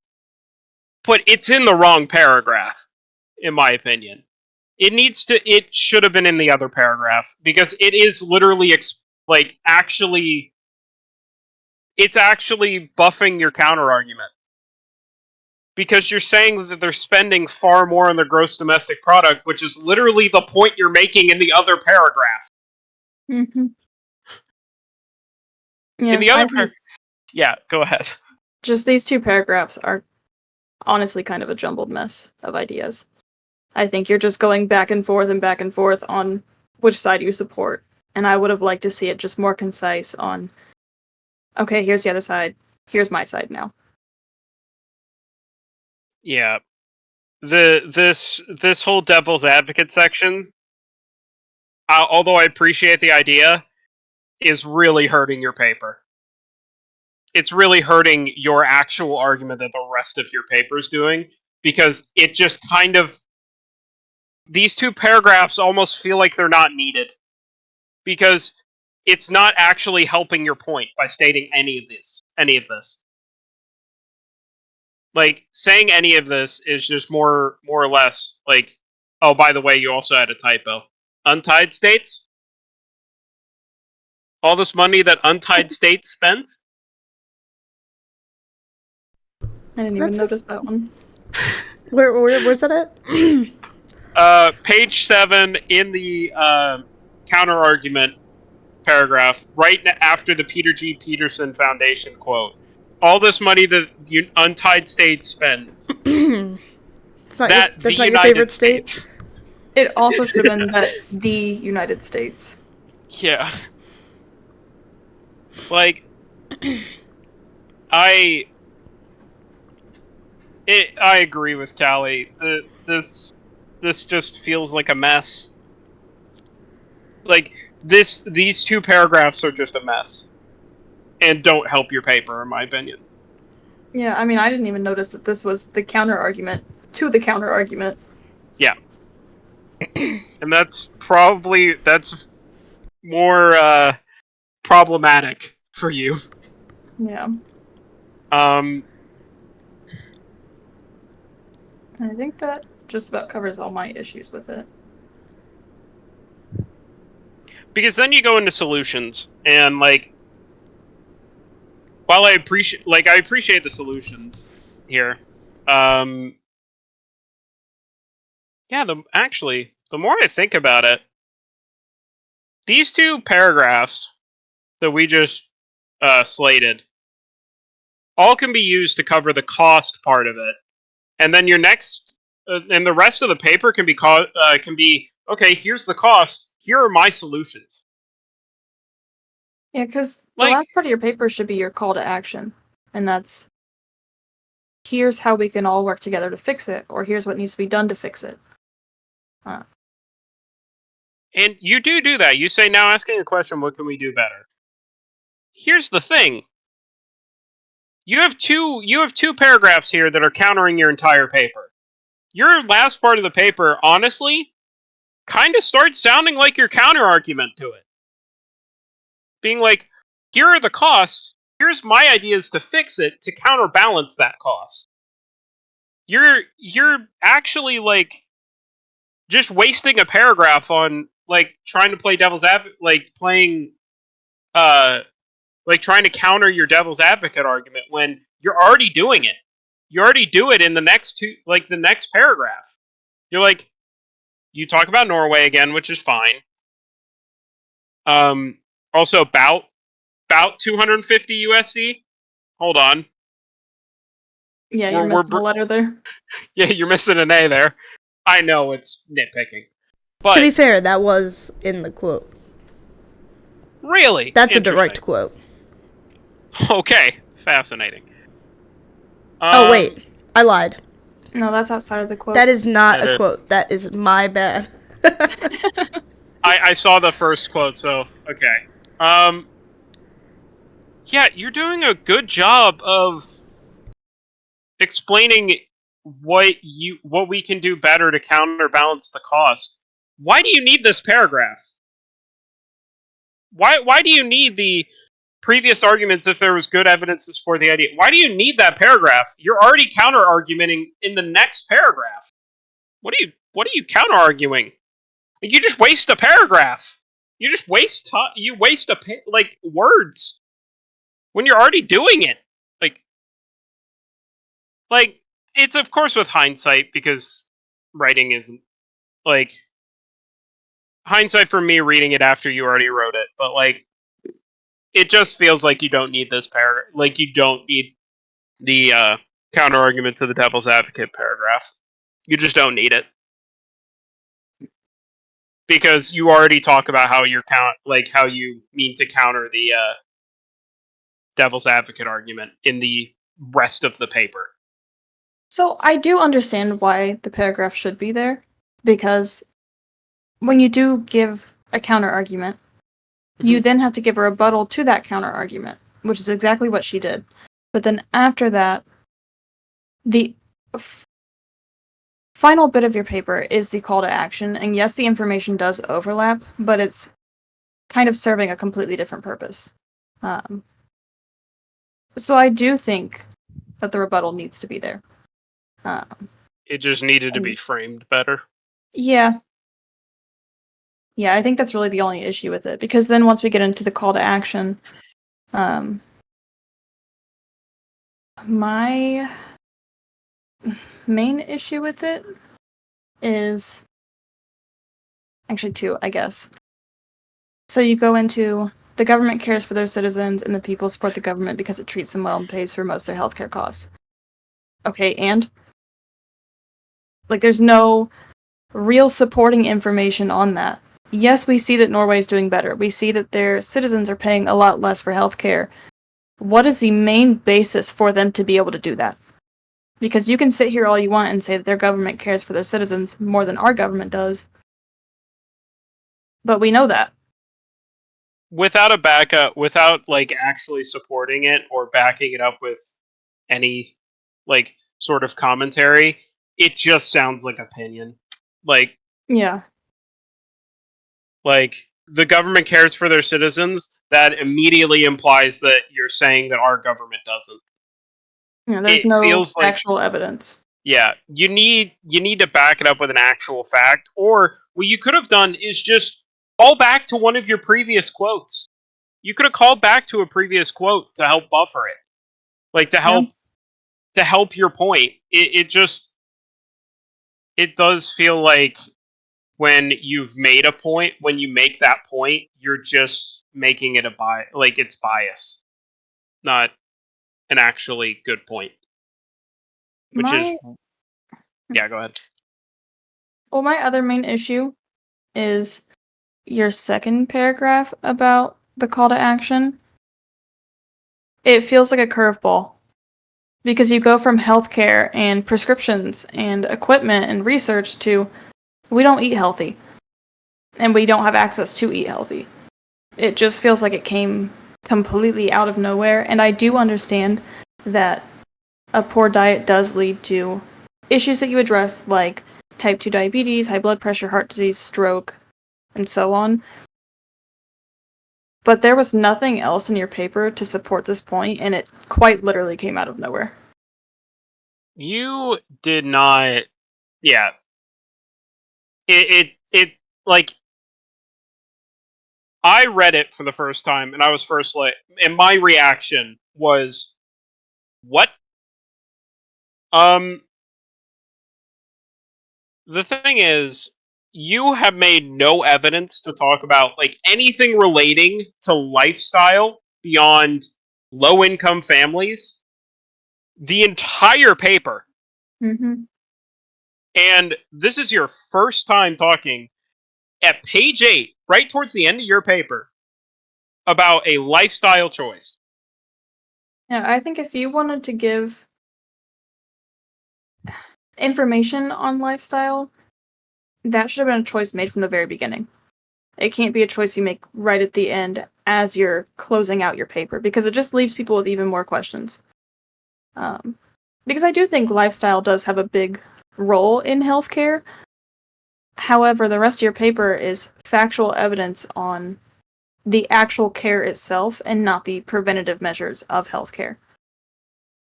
but it's in the wrong paragraph, in my opinion. It should have been in the other paragraph, because it is literally, it's actually buffing your counter argument. Because you're saying that they're spending far more on their gross domestic product, which is literally the point you're making in the other paragraph. Mm-hmm. Yeah, In the other paragraph. Yeah, go ahead. Just these two paragraphs are honestly kind of a jumbled mess of ideas. I think you're just going back and forth on which side you support. And I would have liked to see it just more concise on, okay, here's the other side. Here's my side now. Yeah. This whole devil's advocate section, although I appreciate the idea, is really hurting your paper. It's really hurting your actual argument that the rest of your paper is doing, because it just kind of, these two paragraphs almost feel like they're not needed, because it's not actually helping your point by stating any of this. Like, saying any of this is just more or less like, oh, by the way, you also had a typo. Untied states? All this money that untied states spent? I didn't even notice that one. Where's that at? Page 7 in the counter argument paragraph, right after the Peter G. Peterson Foundation quote. All this money that untied states spend. That's not your favorite state? It also should have been that the United States. Yeah. Like, I agree with Callie. This just feels like a mess. Like, these two paragraphs are just a mess, and don't help your paper, in my opinion. Yeah, I mean, I didn't even notice that this was the counter argument to the counter argument. Yeah. And that's more problematic for you. Yeah. I think that just about covers all my issues with it. Because then you go into solutions, and like, while I appreciate the solutions here, yeah, the more I think about it, these two paragraphs that we just slated all can be used to cover the cost part of it, and then your next, and the rest of the paper can be okay. Here's the cost. Here are my solutions. Yeah, because the last part of your paper should be your call to action, and that's, here's how we can all work together to fix it, or here's what needs to be done to fix it. And you do that. You say, now asking a question, what can we do better? Here's the thing. You have two paragraphs here that are countering your entire paper. Your last part of the paper, honestly, kind of starts sounding like your counter argument to it. Being like, here are the costs. Here's my ideas to fix it to counterbalance that cost. You're actually like just wasting a paragraph on like trying to play devil's advocate, like playing like trying to counter your devil's advocate argument when you're already doing it. You already do it in the next the next paragraph. You're like, you talk about Norway again, which is fine. Also about 250 USD. Hold on. Yeah, you're missing a letter there. Yeah, you're missing an A there. I know it's nitpicking. But to be fair, that was in the quote. Really? That's a direct quote. Okay, fascinating. Oh, wait. I lied. No, that's outside of the quote. That is not a quote. That is my bad. I saw the first quote, so okay. Yeah, you're doing a good job of explaining what we can do better to counterbalance the cost. Why do you need this paragraph? Why do you need the previous arguments if there was good evidence to support the idea? Why do you need that paragraph? You're already counter-argumenting in the next paragraph. What are you counter-arguing? Like, you just waste a paragraph. You just waste words when you're already doing it. Like it's of course with hindsight, because writing isn't like hindsight for me reading it after you already wrote it, but like it just feels like you don't need this paragraph. Like, you don't need the counter argument to the devil's advocate paragraph. You just don't need it, because you already talk about how how you mean to counter the devil's advocate argument in the rest of the paper. So I do understand why the paragraph should be there, because when you do give a counter argument, you then have to give a rebuttal to that counter argument, which is exactly what she did. But then after that, the final bit of your paper is the call to action, and yes, the information does overlap, but it's kind of serving a completely different purpose. So I do think that the rebuttal needs to be there. It just needed to be framed better. Yeah. Yeah, I think that's really the only issue with it, because then once we get into the call to action, my main issue with it is actually two, I guess. So you go into the government cares for their citizens and the people support the government because it treats them well and pays for most of their healthcare costs. Okay, and like there's no real supporting information on that. Yes, we see that Norway is doing better. We see that their citizens are paying a lot less for healthcare. What is the main basis for them to be able to do that? Because you can sit here all you want and say that their government cares for their citizens more than our government does. But we know that. Without a backup, without like actually supporting it or backing it up with any like sort of commentary, it just sounds like opinion. Like, yeah. Like, the government cares for their citizens, that immediately implies that you're saying that our government doesn't. Yeah, there's no actual evidence. Yeah, you need to back it up with an actual fact, or what you could have done is just call back to one of your previous quotes. You could have called back to a previous quote to help buffer it, like to help your point. It does feel like when you've made a point, when you make that point, you're just making it it's bias, not an actually good point. Yeah, go ahead. Well, my other main issue is your second paragraph about the call to action. It feels like a curveball, because you go from healthcare and prescriptions and equipment and research to we don't eat healthy and we don't have access to eat healthy. It just feels like it came completely out of nowhere, and I do understand that a poor diet does lead to issues that you address, like type 2 diabetes, high blood pressure, heart disease, stroke, and so on. but there was nothing else in your paper to support this point, and it quite literally came out of nowhere. You did not. Yeah. It like, I read it for the first time, and I was first like, and my reaction was, what? Um, the thing is, you have made no evidence to talk about like anything relating to lifestyle beyond low income families the entire paper. Mm-hmm. And this is your first time talking at page 8, right towards the end of your paper, about a lifestyle choice. Yeah, I think if you wanted to give information on lifestyle, that should have been a choice made from the very beginning. It can't be a choice you make right at the end as you're closing out your paper, because it just leaves people with even more questions. Because I do think lifestyle does have a big role in healthcare. However, the rest of your paper is factual evidence on the actual care itself and not the preventative measures of healthcare.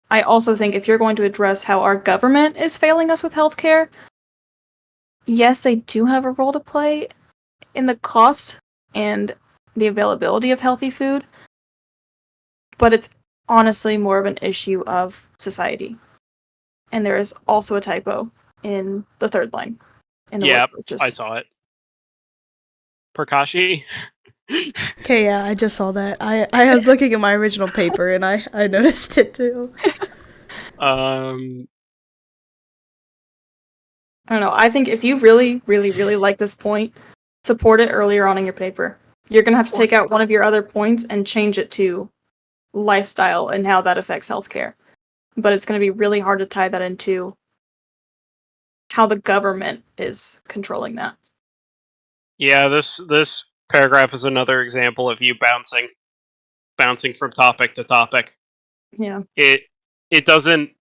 I also think if you're going to address how our government is failing us with healthcare, yes, they do have a role to play in the cost and the availability of healthy food, but it's honestly more of an issue of society. And there is also a typo in the third line in the word Yep, purchase. I saw it. Prakashi? Okay, yeah, I just saw that. I was looking at my original paper and I noticed it too. I don't know. I think if you really, really, really like this point, support it earlier on in your paper. You're going to have to take out one of your other points and change it to lifestyle and how that affects healthcare. But it's going to be really hard to tie that into how the government is controlling that. Yeah, this paragraph is another example of you bouncing from topic to topic. Yeah. It doesn't.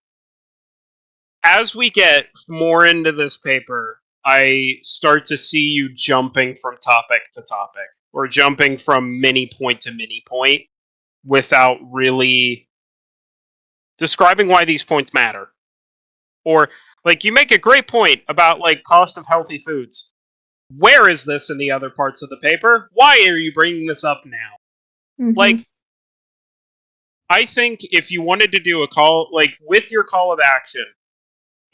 As we get more into this paper, I start to see you jumping from topic to topic, or jumping from mini point to mini point, without really describing why these points matter. Or, like, you make a great point about like cost of healthy foods. Where is this in the other parts of the paper? Why are you bringing this up now? Mm-hmm. Like, I think if you wanted to do a call, like with your call of action,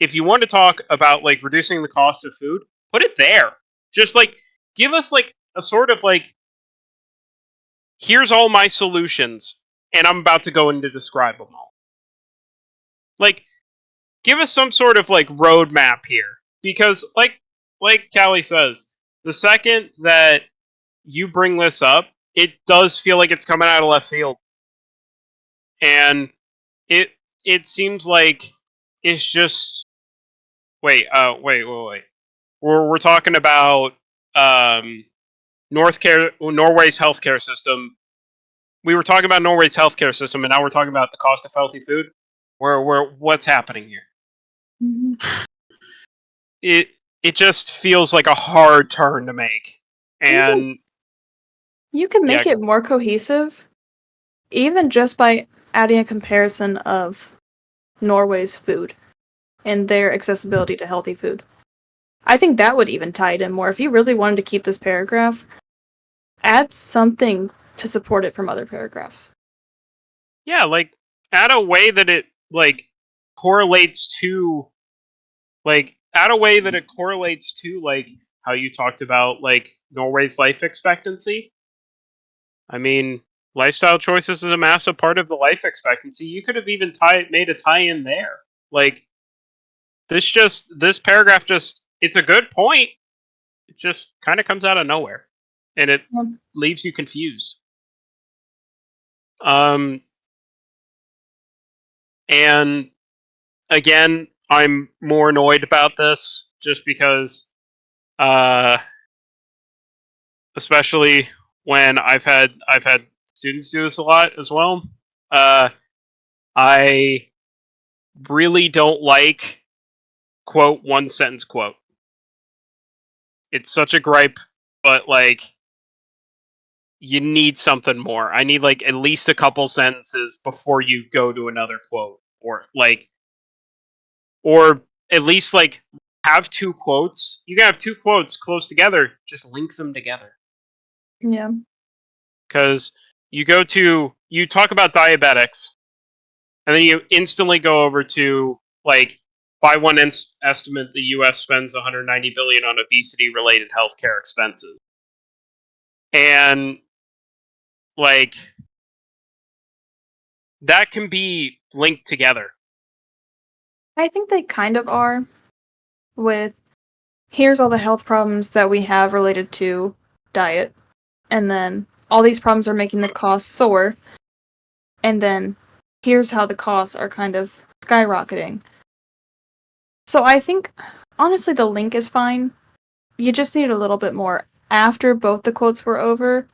if you want to talk about like reducing the cost of food, put it there. Just like, give us like a sort of like, here's all my solutions, and I'm about to go in to describe them all. Like, give us some sort of like roadmap here, because like Callie says, the second that you bring this up, it does feel like it's coming out of left field, and it it seems like it's just wait. We're talking about Norway's healthcare system. We were talking about Norway's healthcare system, and now we're talking about the cost of healthy food. Where what's happening here? Mm-hmm. It it just feels like a hard turn to make, and You can make yeah, it more cohesive, even just by adding a comparison of Norway's food and their accessibility to healthy food. I think that would even tie it in more. If you really wanted to keep this paragraph, add something to support it from other paragraphs. yeah, like, add a way that it like correlates to like how you talked about like Norway's life expectancy. I mean, lifestyle choices is a massive part of the life expectancy. You could have even made a tie in there. Like, this paragraph just, it's a good point. It just kind of comes out of nowhere, and it leaves you confused. And again, I'm more annoyed about this just because, especially when I've had students do this a lot as well. I really don't like quote one sentence quote. It's such a gripe, but like, you need something more. I need like at least a couple sentences before you go to another quote, or at least like have two quotes. You can have two quotes close together, just link them together. Yeah. Because you talk about diabetics, and then you instantly go over to like by one estimate, the U.S. spends 190 billion on obesity-related healthcare expenses, and like that can be linked together. I think they kind of are, with here's all the health problems that we have related to diet, and then all these problems are making the costs soar, and then here's how the costs are kind of skyrocketing. So I think, honestly, the link is fine. You just need a little bit more after both the quotes were over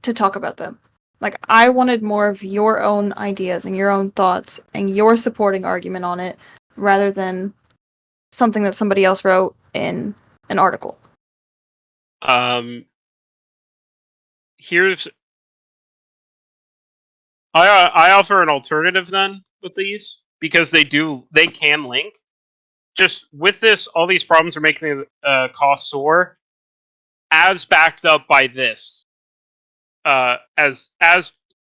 to talk about them. Like, I wanted more of your own ideas and your own thoughts and your supporting argument on it rather than something that somebody else wrote in an article. Here's I offer an alternative then with these, because they can link. Just with this, all these problems are making the cost soar, as backed up by this, as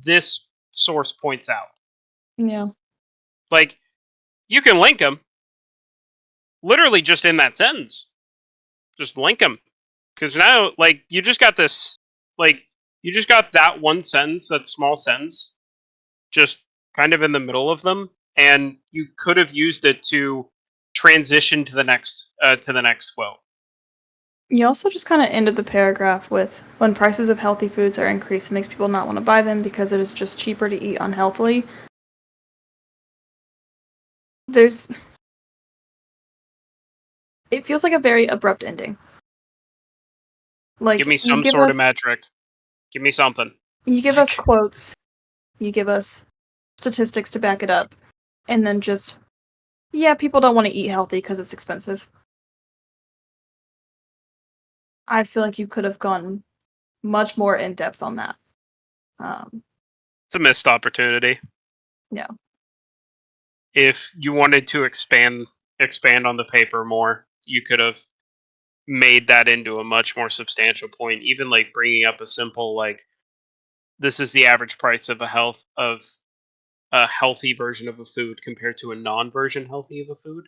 this source points out. Yeah. Like, you can link them literally just in that sentence. Just link them, because now, like, you just got this, like, you just got that one sentence, that small sentence, just kind of in the middle of them, and you could have used it to transition to the next quote. You also just kind of ended the paragraph with, when prices of healthy foods are increased, it makes people not want to buy them because it is just cheaper to eat unhealthily. It feels like a very abrupt ending. Like, Give me you some give sort us of metric. Give me something. you give us quotes, you give us statistics to back it up, and then just, yeah, people don't want to eat healthy because it's expensive. I feel like you could have gone much more in depth on that. It's a missed opportunity. Yeah. If you wanted to expand on the paper more, you could have made that into a much more substantial point. Even like bringing up a simple, like, this is the average price of a healthy version of a food compared to a non-version healthy of a food,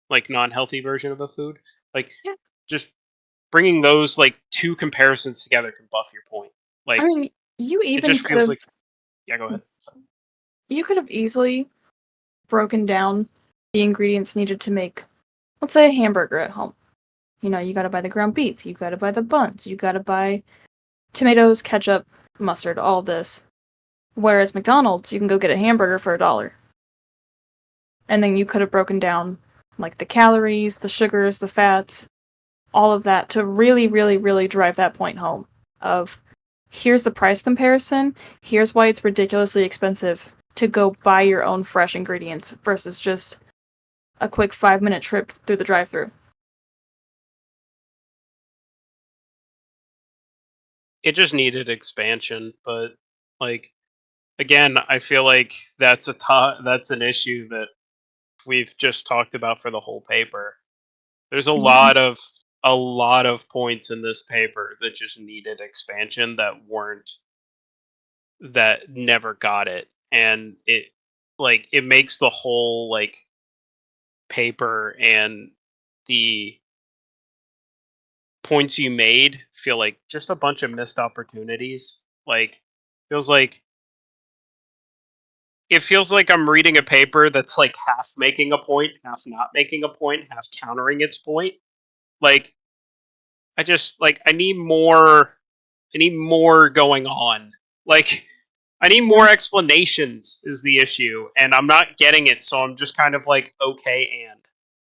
like non-healthy version of a food. Like, Yeah. just bringing those like two comparisons together can buff your point. I Like, mean, you it even just could feels have like, yeah, go ahead. Sorry. you could have easily broken down the ingredients needed to make, let's say, a hamburger at home. You know, you gotta buy the ground beef, you gotta buy the buns, you gotta buy tomatoes, ketchup, mustard, all this. Whereas McDonald's, you can go get a hamburger for $1. And then you could have broken down like the calories, the sugars, the fats, all of that to really, really, really drive that point home of, here's the price comparison, here's why it's ridiculously expensive to go buy your own fresh ingredients versus just a quick 5-minute trip through the drive-thru. It just needed expansion, but like, again, I feel like that's an issue that we've just talked about for the whole paper. There's Yeah. a lot of points in this paper that just needed expansion, that never got it, and it makes the whole like paper and the points you made feel like just a bunch of missed opportunities. Like, feels like it feels like I'm reading a paper that's like half making a point, half not making a point, half countering its point. Like, I need more going on. Like, I need more explanations is the issue, and I'm not getting it, so I'm just kind of like, okay, and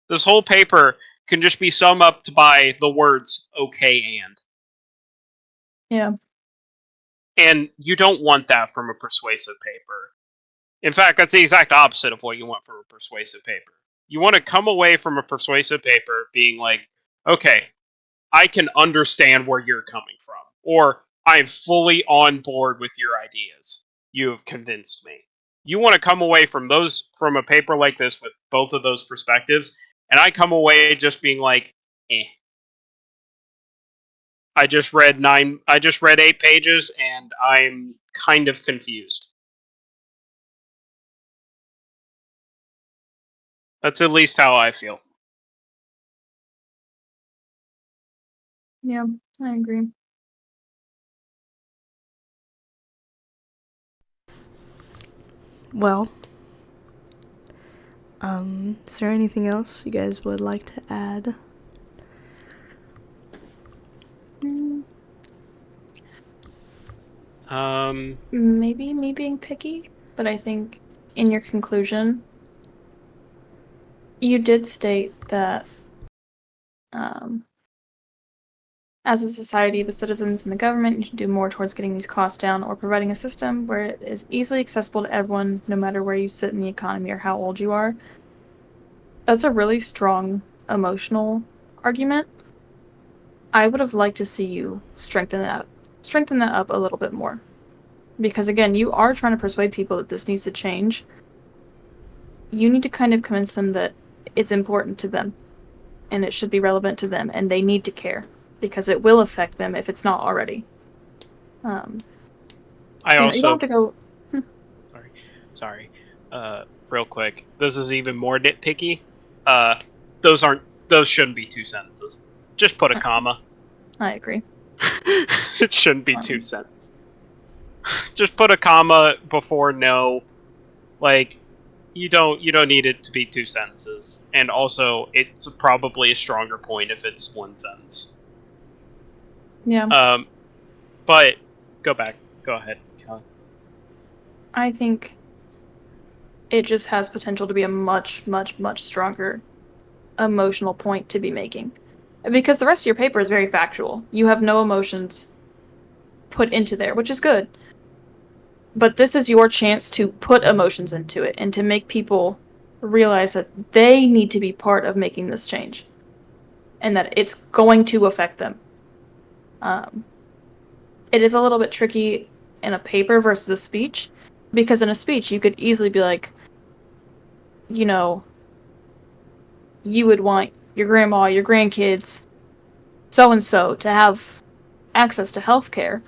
this whole paper can just be summed up by the words okay and. Yeah. And you don't want that from a persuasive paper. In fact, that's the exact opposite of what you want from a persuasive paper. You want to come away from a persuasive paper being like, okay, I can understand where you're coming from. Or I'm fully on board with your ideas. You have convinced me. You want to come away from a paper like this with both of those perspectives, and I come away just being like, eh. I just read 8 pages and I'm kind of confused. That's at least how I feel. Yeah, I agree. Well, is there anything else you guys would like to add? Mm, Um, maybe me being picky, but I think in your conclusion, you did state that um, as a society, the citizens and the government need to do more towards getting these costs down or providing a system where it is easily accessible to everyone, no matter where you sit in the economy or how old you are. That's a really strong emotional argument. I would have liked to see you strengthen that up a little bit more. Because again, you are trying to persuade people that this needs to change. You need to kind of convince them that it's important to them and it should be relevant to them and they need to care because it will affect them if it's not already. Um, I so you don't also have to go. sorry. Real quick. This is even more nitpicky. Uh those shouldn't be 2 sentences. Just put a comma. I agree. It shouldn't be two Um, sentences. Just put a comma before no. Like you don't need it to be 2 sentences. And also it's probably a stronger point if it's 1 sentence. yeah, Um but go back. Go ahead, Kelly. I think it just has potential to be a much, much, much stronger emotional point to be making. Because the rest of your paper is very factual. You have no emotions put into there, which is good. But this is your chance to put emotions into it and to make people realize that they need to be part of making this change and that it's going to affect them. Um, it is a little bit tricky in a paper versus a speech because in a speech you could easily be like, you know, you would want your grandma, your grandkids, so and so to have access to healthcare.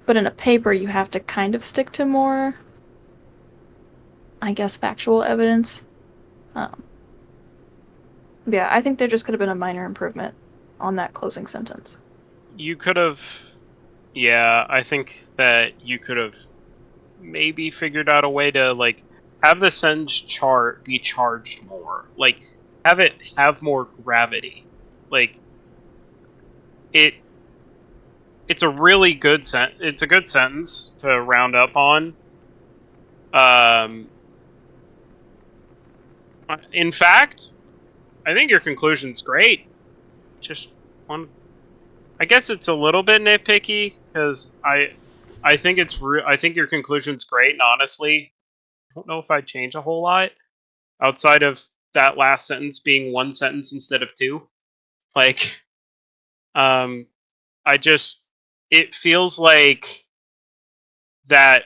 But in a paper, you have to kind of stick to more, I guess, factual evidence. Um, yeah, I think there just could have been a minor improvement on that closing sentence. You could have Yeah, I think that you could have maybe figured out a way to like have the send chart be charged more. Like have it have more gravity. Like it it's a really good it's a good sentence to round up on. Um in fact, I think your conclusion's great. Just one I guess it's a little bit nitpicky cuz I think I think your conclusion's great and honestly, I don't know if I'd change a whole lot outside of that last sentence being 1 sentence instead of two. Like, um, I just it feels like that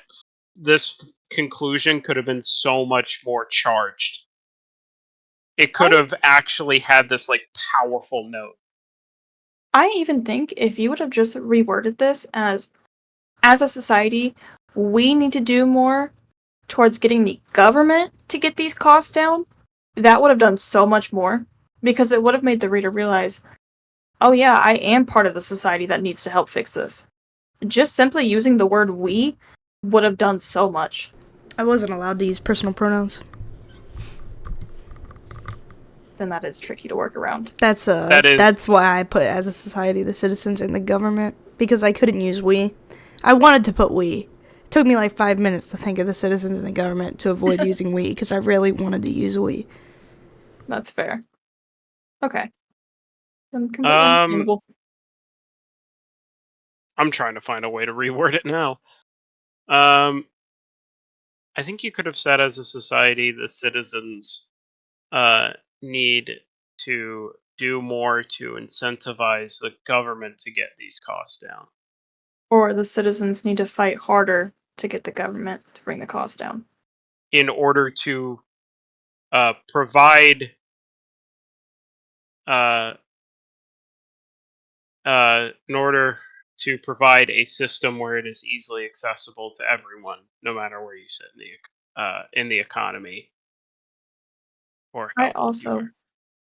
conclusion could have been so much more charged. It could I have actually had this like powerful note. I even think if you would have just reworded this as a society, we need to do more towards getting the government to get these costs down, that would have done so much more because it would have made the reader realize, oh yeah, I am part of the society that needs to help fix this. Just simply using the word we would have done so much. I wasn't allowed to use personal pronouns. Then that is tricky to work around. That is That's why I put as a society, the citizens, and the government, because I couldn't use we. I wanted to put we. It took me like 5 minutes to think of the citizens and the government to avoid using we, because I really wanted to use we. That's fair. Okay. Then completely um understandable. I'm trying to find a way to reword it now. Um I think you could have said as a society the citizens uh, need to do more to incentivize the government to get these costs down. Or the citizens need to fight harder to get the government to bring the cost down. in order to provide in order to provide a system where it is easily accessible to everyone, no matter where you sit in the economy or I how old you also are.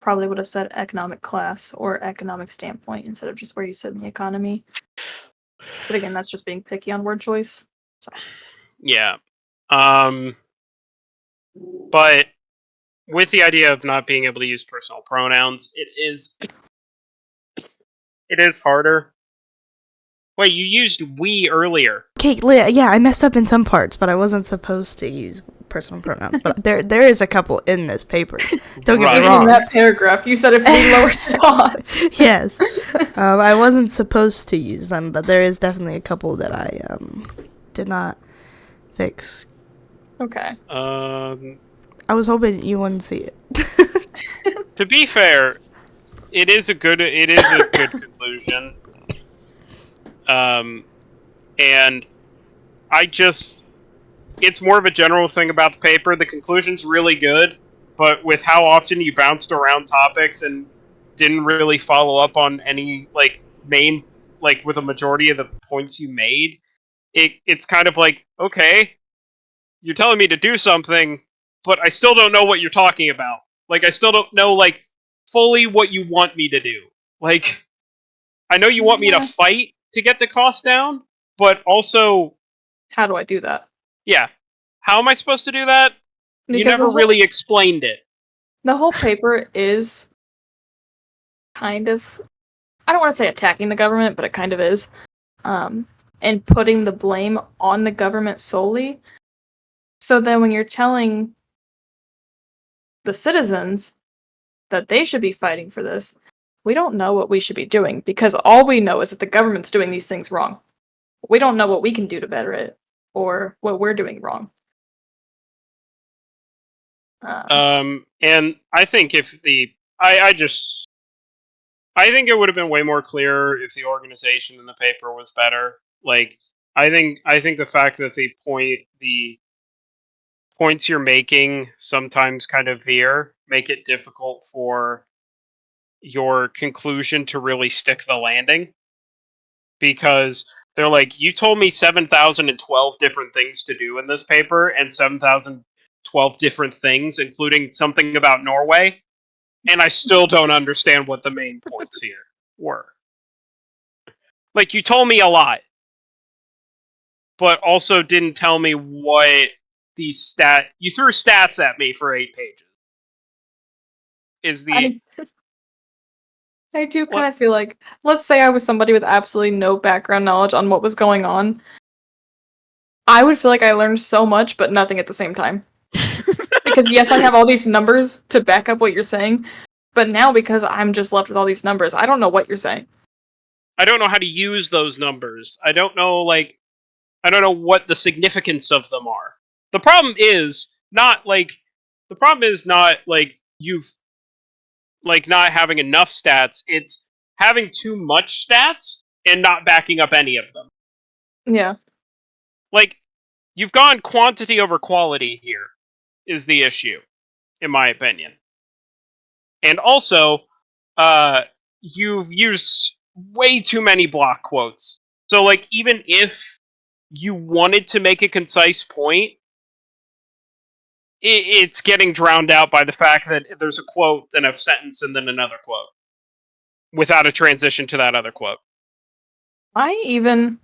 probably would have said economic class or economic standpoint instead of just where you sit in the economy. But again, that's just being picky on word choice. So Yeah. But with the idea of not being able to use personal pronouns, it is harder. Wait, you used we earlier. Okay, yeah, I messed up in some parts, but I wasn't supposed to use personal pronouns. But there is a couple in this paper. Don't get me Right. wrong. in that paragraph, you said if we lower the costs. Yes, I wasn't supposed to use them, but there is definitely a couple that I did not fix. Okay. I was hoping you wouldn't see it. To be fair, it is a good conclusion. And it's more of a general thing about the paper. The conclusion's really good, but with how often you bounced around topics and didn't really follow up on any main with a majority of the points you made, it's kind of like, okay, you're telling me to do something, but I still don't know what you're talking about. I still don't know fully what you want me to do. I know you want me to fight to get the cost down, but also, how do I do that? Yeah. How am I supposed to do that? Because you never really explained it. The whole paper is kind of, I don't want to say attacking the government, but it kind of is. And putting the blame on the government solely. So then when you're telling the citizens that they should be fighting for this, we don't know what we should be doing because all we know is that the government's doing these things wrong. We don't know what we can do to better it or what we're doing wrong. And I think I think it would have been way more clear if the organization in the paper was better. I think the fact that the points you're making sometimes kind of make it difficult for your conclusion to really stick the landing, because they're like, you told me 7,012 different things to do in this paper and 7,012 different things, including something about Norway, and I still don't understand what the main points here were. You told me a lot, but also didn't tell me what you threw stats at me for 8 pages. I do kind of feel like, let's say I was somebody with absolutely no background knowledge on what was going on. I would feel like I learned so much, but nothing at the same time. Because yes, I have all these numbers to back up what you're saying, but now because I'm just left with all these numbers, I don't know what you're saying. I don't know how to use those numbers. I don't know what the significance of them are. The problem is not you've not having enough stats. It's having too much stats and not backing up any of them. Yeah. You've gone quantity over quality here is the issue, in my opinion. And also, you've used way too many block quotes. So, even if you wanted to make a concise point, it's getting drowned out by the fact that there's a quote, then a sentence, and then another quote, without a transition to that other quote. I even,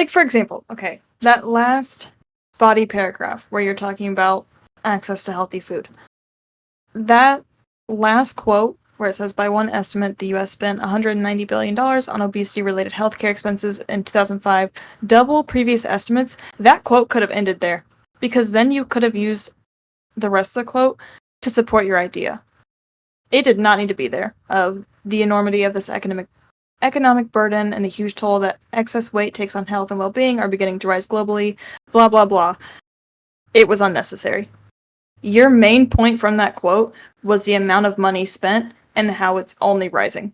for example, okay, that last body paragraph where you're talking about access to healthy food. That last quote, where it says, by one estimate, the U.S. spent $190 billion on obesity-related healthcare expenses in 2005, double previous estimates, that quote could have ended there. Because then you could have used the rest of the quote to support your idea. It did not need to be there, of the enormity of this economic burden and the huge toll that excess weight takes on health and well-being are beginning to rise globally, blah, blah, blah. It was unnecessary. Your main point from that quote was the amount of money spent and how it's only rising.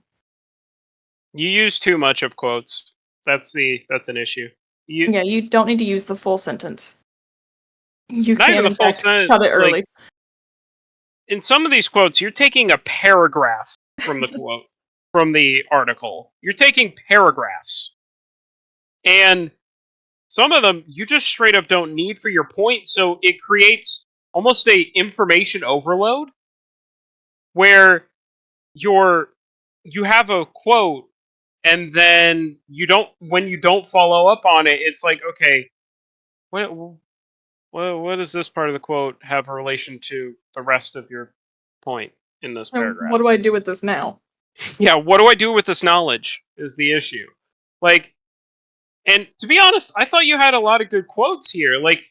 You use too much of quotes. That's an issue. Yeah, you don't need to use the full sentence. You Not even can, the in full fact, sentence. cut it Like, early. in some of these quotes, you're taking a paragraph from the quote from the article. You're taking paragraphs, and some of them you just straight up don't need for your point. So it creates almost a information overload where you're you have a quote and then you don't when you don't follow up on it, it's like, okay, what what does this part of the quote have a relation to the rest of your point in this What paragraph? do I do with this now? Yeah, what do I do with this knowledge is the issue. Like, and to be honest, I thought you had a lot of good quotes here. Like,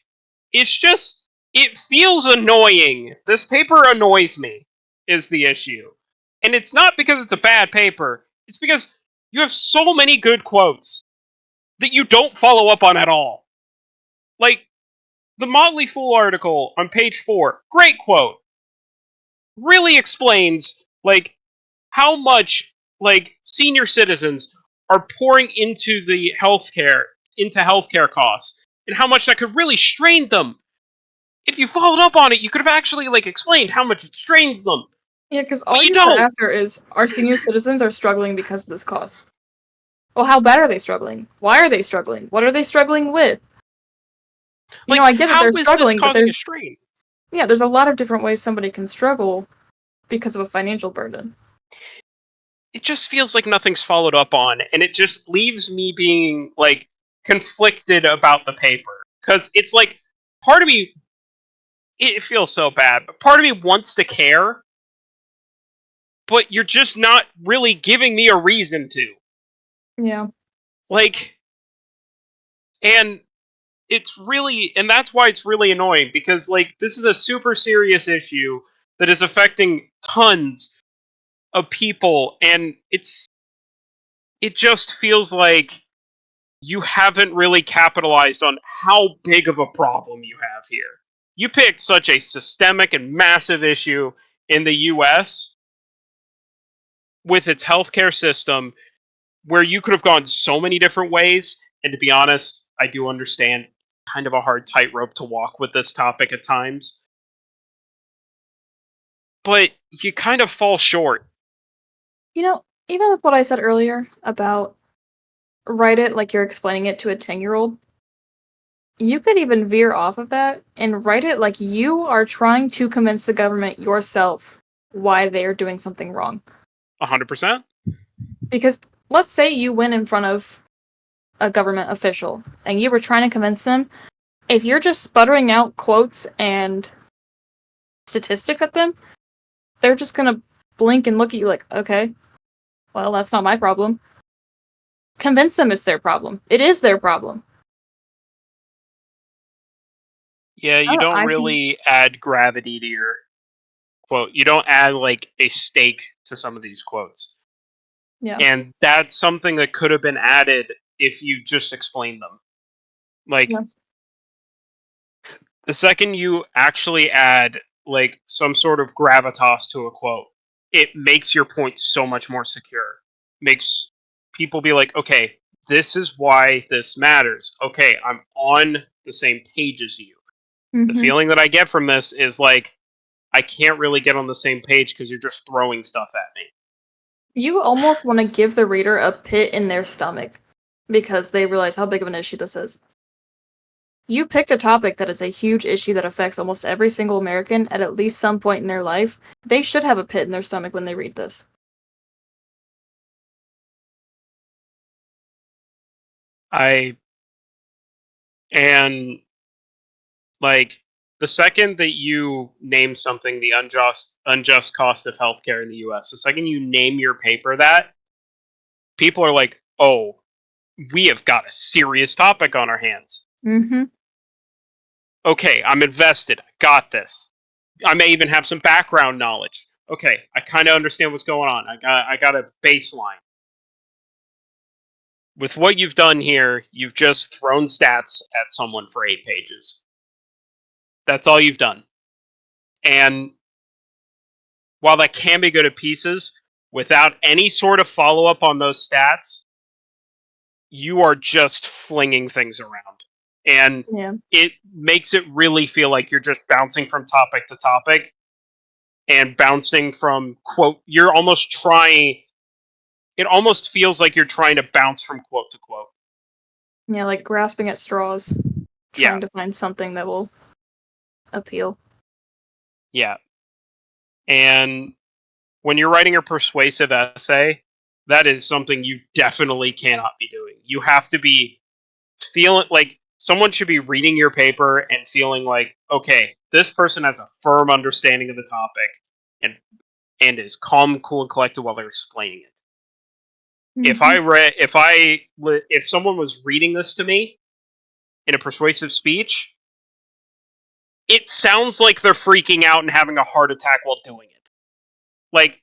it's just it feels annoying. This paper annoys me is the issue. And it's not because it's a bad paper. It's because you have so many good quotes that you don't follow up on at all. Like the Motley Fool article on page 4, great quote. Really explains like how much like senior citizens are pouring into healthcare costs and how much that could really strain them. If you followed up on it, you could have actually like explained how much it strains them. Yeah, because But all you you are don't. after is our senior citizens are struggling because of this cost. Well, how bad are they struggling? Why are they struggling? What are they struggling with? You know, Like, I get that how they're is this struggling, but causing a there's strain? there's a lot of different ways somebody can struggle because of a financial burden. It just feels like nothing's followed up on, and it just leaves me being like conflicted about the paper. Because it's like part of me it feels so bad, but part of me wants to care, but you're just not really giving me a reason to. Yeah. Like, and and that's why it's really annoying because like this is a super serious issue that is affecting tons of people, and it just feels like you haven't really capitalized on how big of a problem you have here. You picked such a systemic and massive issue in the US with its healthcare system where you could have gone so many different ways. And to be honest, I do understand kind of a hard tightrope to walk with this topic at times. But you kind of fall short. You know, even with what I said earlier about write it like you're explaining it to a 10-year-old, you could even veer off of that and write it like you are trying to convince the government yourself why they are doing something wrong. 100%? Because let's say you went in front of a government official and you were trying to convince them, if you're just sputtering out quotes and statistics at them, they're just gonna blink and look at you like, okay, well, that's not my problem. Convince them it's their problem. It is their problem. Yeah, you don't I think, really add gravity to your quote. You don't add like a stake to some of these quotes. yeah. And that's something that could have been added if you just explained them. Like, Yeah. the second you actually add like some sort of gravitas to a quote, it makes your point so much more secure. Makes people be like, okay, this is why this matters. Okay, I'm on the same page as you. The Mm-hmm. feeling that I get from this is like I can't really get on the same page because you're just throwing stuff at me. You almost want to give the reader a pit in their stomach because they realize how big of an issue this is. You picked a topic that is a huge issue that affects almost every single American at least some point in their life. They should have a pit in their stomach when they read this. I and like the second that you name something the unjust cost of healthcare in the US, the second you name your paper that, people are like, "Oh, we have got a serious topic on our hands." Mm-hmm. Okay, I'm invested. I got this. I may even have some background knowledge. Okay, I kind of understand what's going on. I got a baseline. With what you've done here, you've just thrown stats at someone for 8 pages. That's all you've done. And while that can be good at pieces, without any sort of follow up on those stats, you are just flinging things around. And Yeah. it makes it really feel like you're just bouncing from topic to topic and bouncing from quote. You're almost trying. It almost feels like you're trying to bounce from quote to quote. Yeah, like grasping at straws, trying to find something that will appeal. Yeah. And when you're writing a persuasive essay, that is something you definitely cannot be doing. You have to be feeling like someone should be reading your paper and feeling like, okay, this person has a firm understanding of the topic and is calm, cool, and collected while they're explaining it. If someone was reading this to me in a persuasive speech, it sounds like they're freaking out and having a heart attack while doing it. Like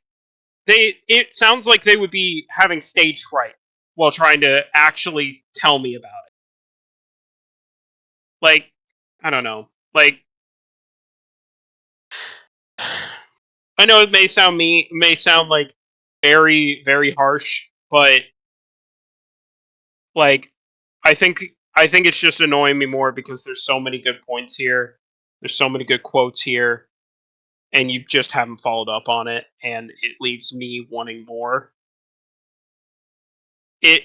it sounds like they would be having stage fright while trying to actually tell me about it. Like, I don't know. Like, I know it may sound like very, very harsh, but like, I think it's just annoying me more because there's so many good points here. There's so many good quotes here, and you just haven't followed up on it, and it leaves me wanting more. It,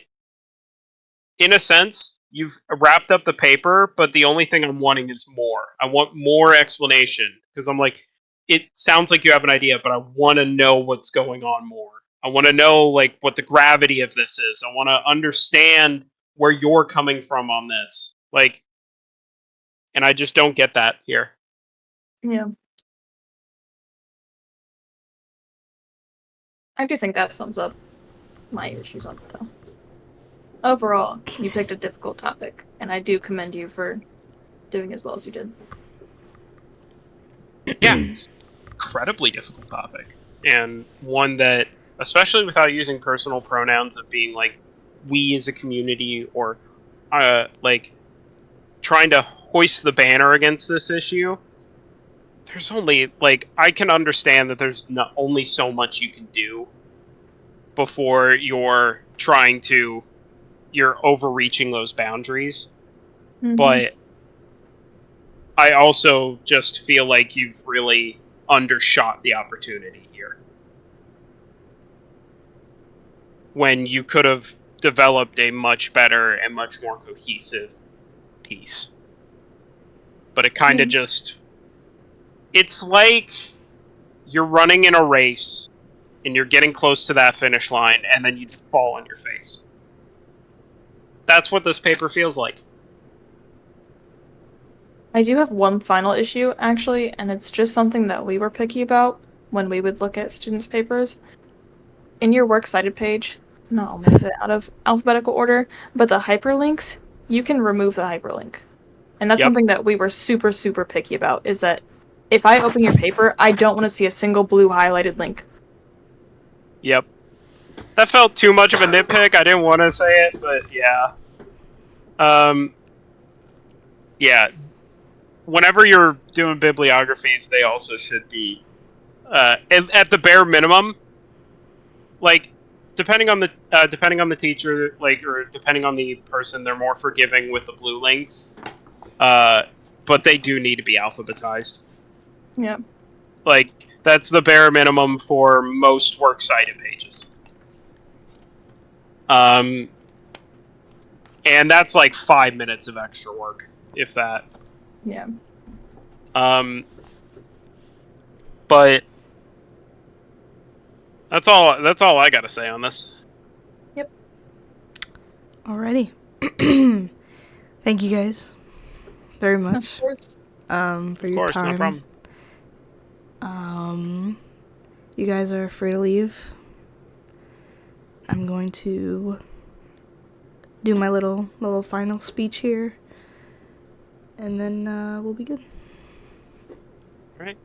in a sense, you've wrapped up the paper, but the only thing I'm wanting is more. I want more explanation because I'm like, it sounds like you have an idea, but I want to know what's going on more. I want to know like what the gravity of this is. I want to understand where you're coming from on this. Like, and I just don't get that here. Yeah. I do think that sums up my issues on it, though. Overall, you picked a difficult topic, and I do commend you for doing as well as you did. Yeah, it's an incredibly difficult topic, and one that, especially without using personal pronouns of being like we as a community or like trying to hoist the banner against this issue. There's only like I can understand that there's not only so much you can do before you're overreaching those boundaries, Mm-hmm. but I also just feel like you've really undershot the opportunity here. When you could have developed a much better and much more cohesive piece. But it kind of just... It's like you're running in a race and you're getting close to that finish line and then you just fall on your face. That's what this paper feels like. I do have one final issue, actually, and it's just something that we were picky about when we would look at students' papers. In your works cited page, no, I'm gonna say out of alphabetical order, but the hyperlinks, you can remove the hyperlink. And that's something that we were super, super picky about, is that if I open your paper, I don't want to see a single blue highlighted link. Yep. That felt too much of a nitpick. I didn't want to say it, but yeah. Yeah. Whenever you're doing bibliographies, they also should be, at the bare minimum, like, depending on the teacher, like, or depending on the person, they're more forgiving with the blue links. But they do need to be alphabetized. Yeah. Like, that's the bare minimum for most works cited pages. And that's like 5 minutes of extra work, if that. Yeah. But that's all I gotta say on this. Yep. Alrighty. Thank you guys very much. Of course. For your time. No problem. You guys are free to leave. I'm going to do my little final speech here, and then we'll be good. All right.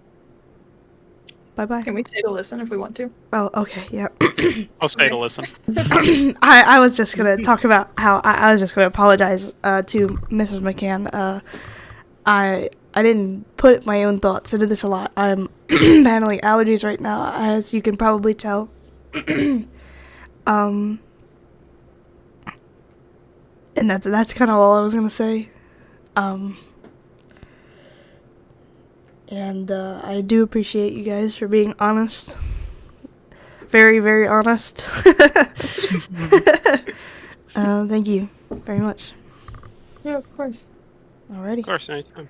Bye-bye. Can we stay to listen if we want to? Oh, okay, yeah. I'll stay to listen. I was just going to talk about how I was just going to apologize to Mrs. McCann. I didn't put my own thoughts into this a lot. I'm battling allergies right now, as you can probably tell. And that's kind of all I was gonna say. And I do appreciate you guys for being honest. Very, very honest. Thank you very much. Yeah, of course. Alrighty. Of course, anytime.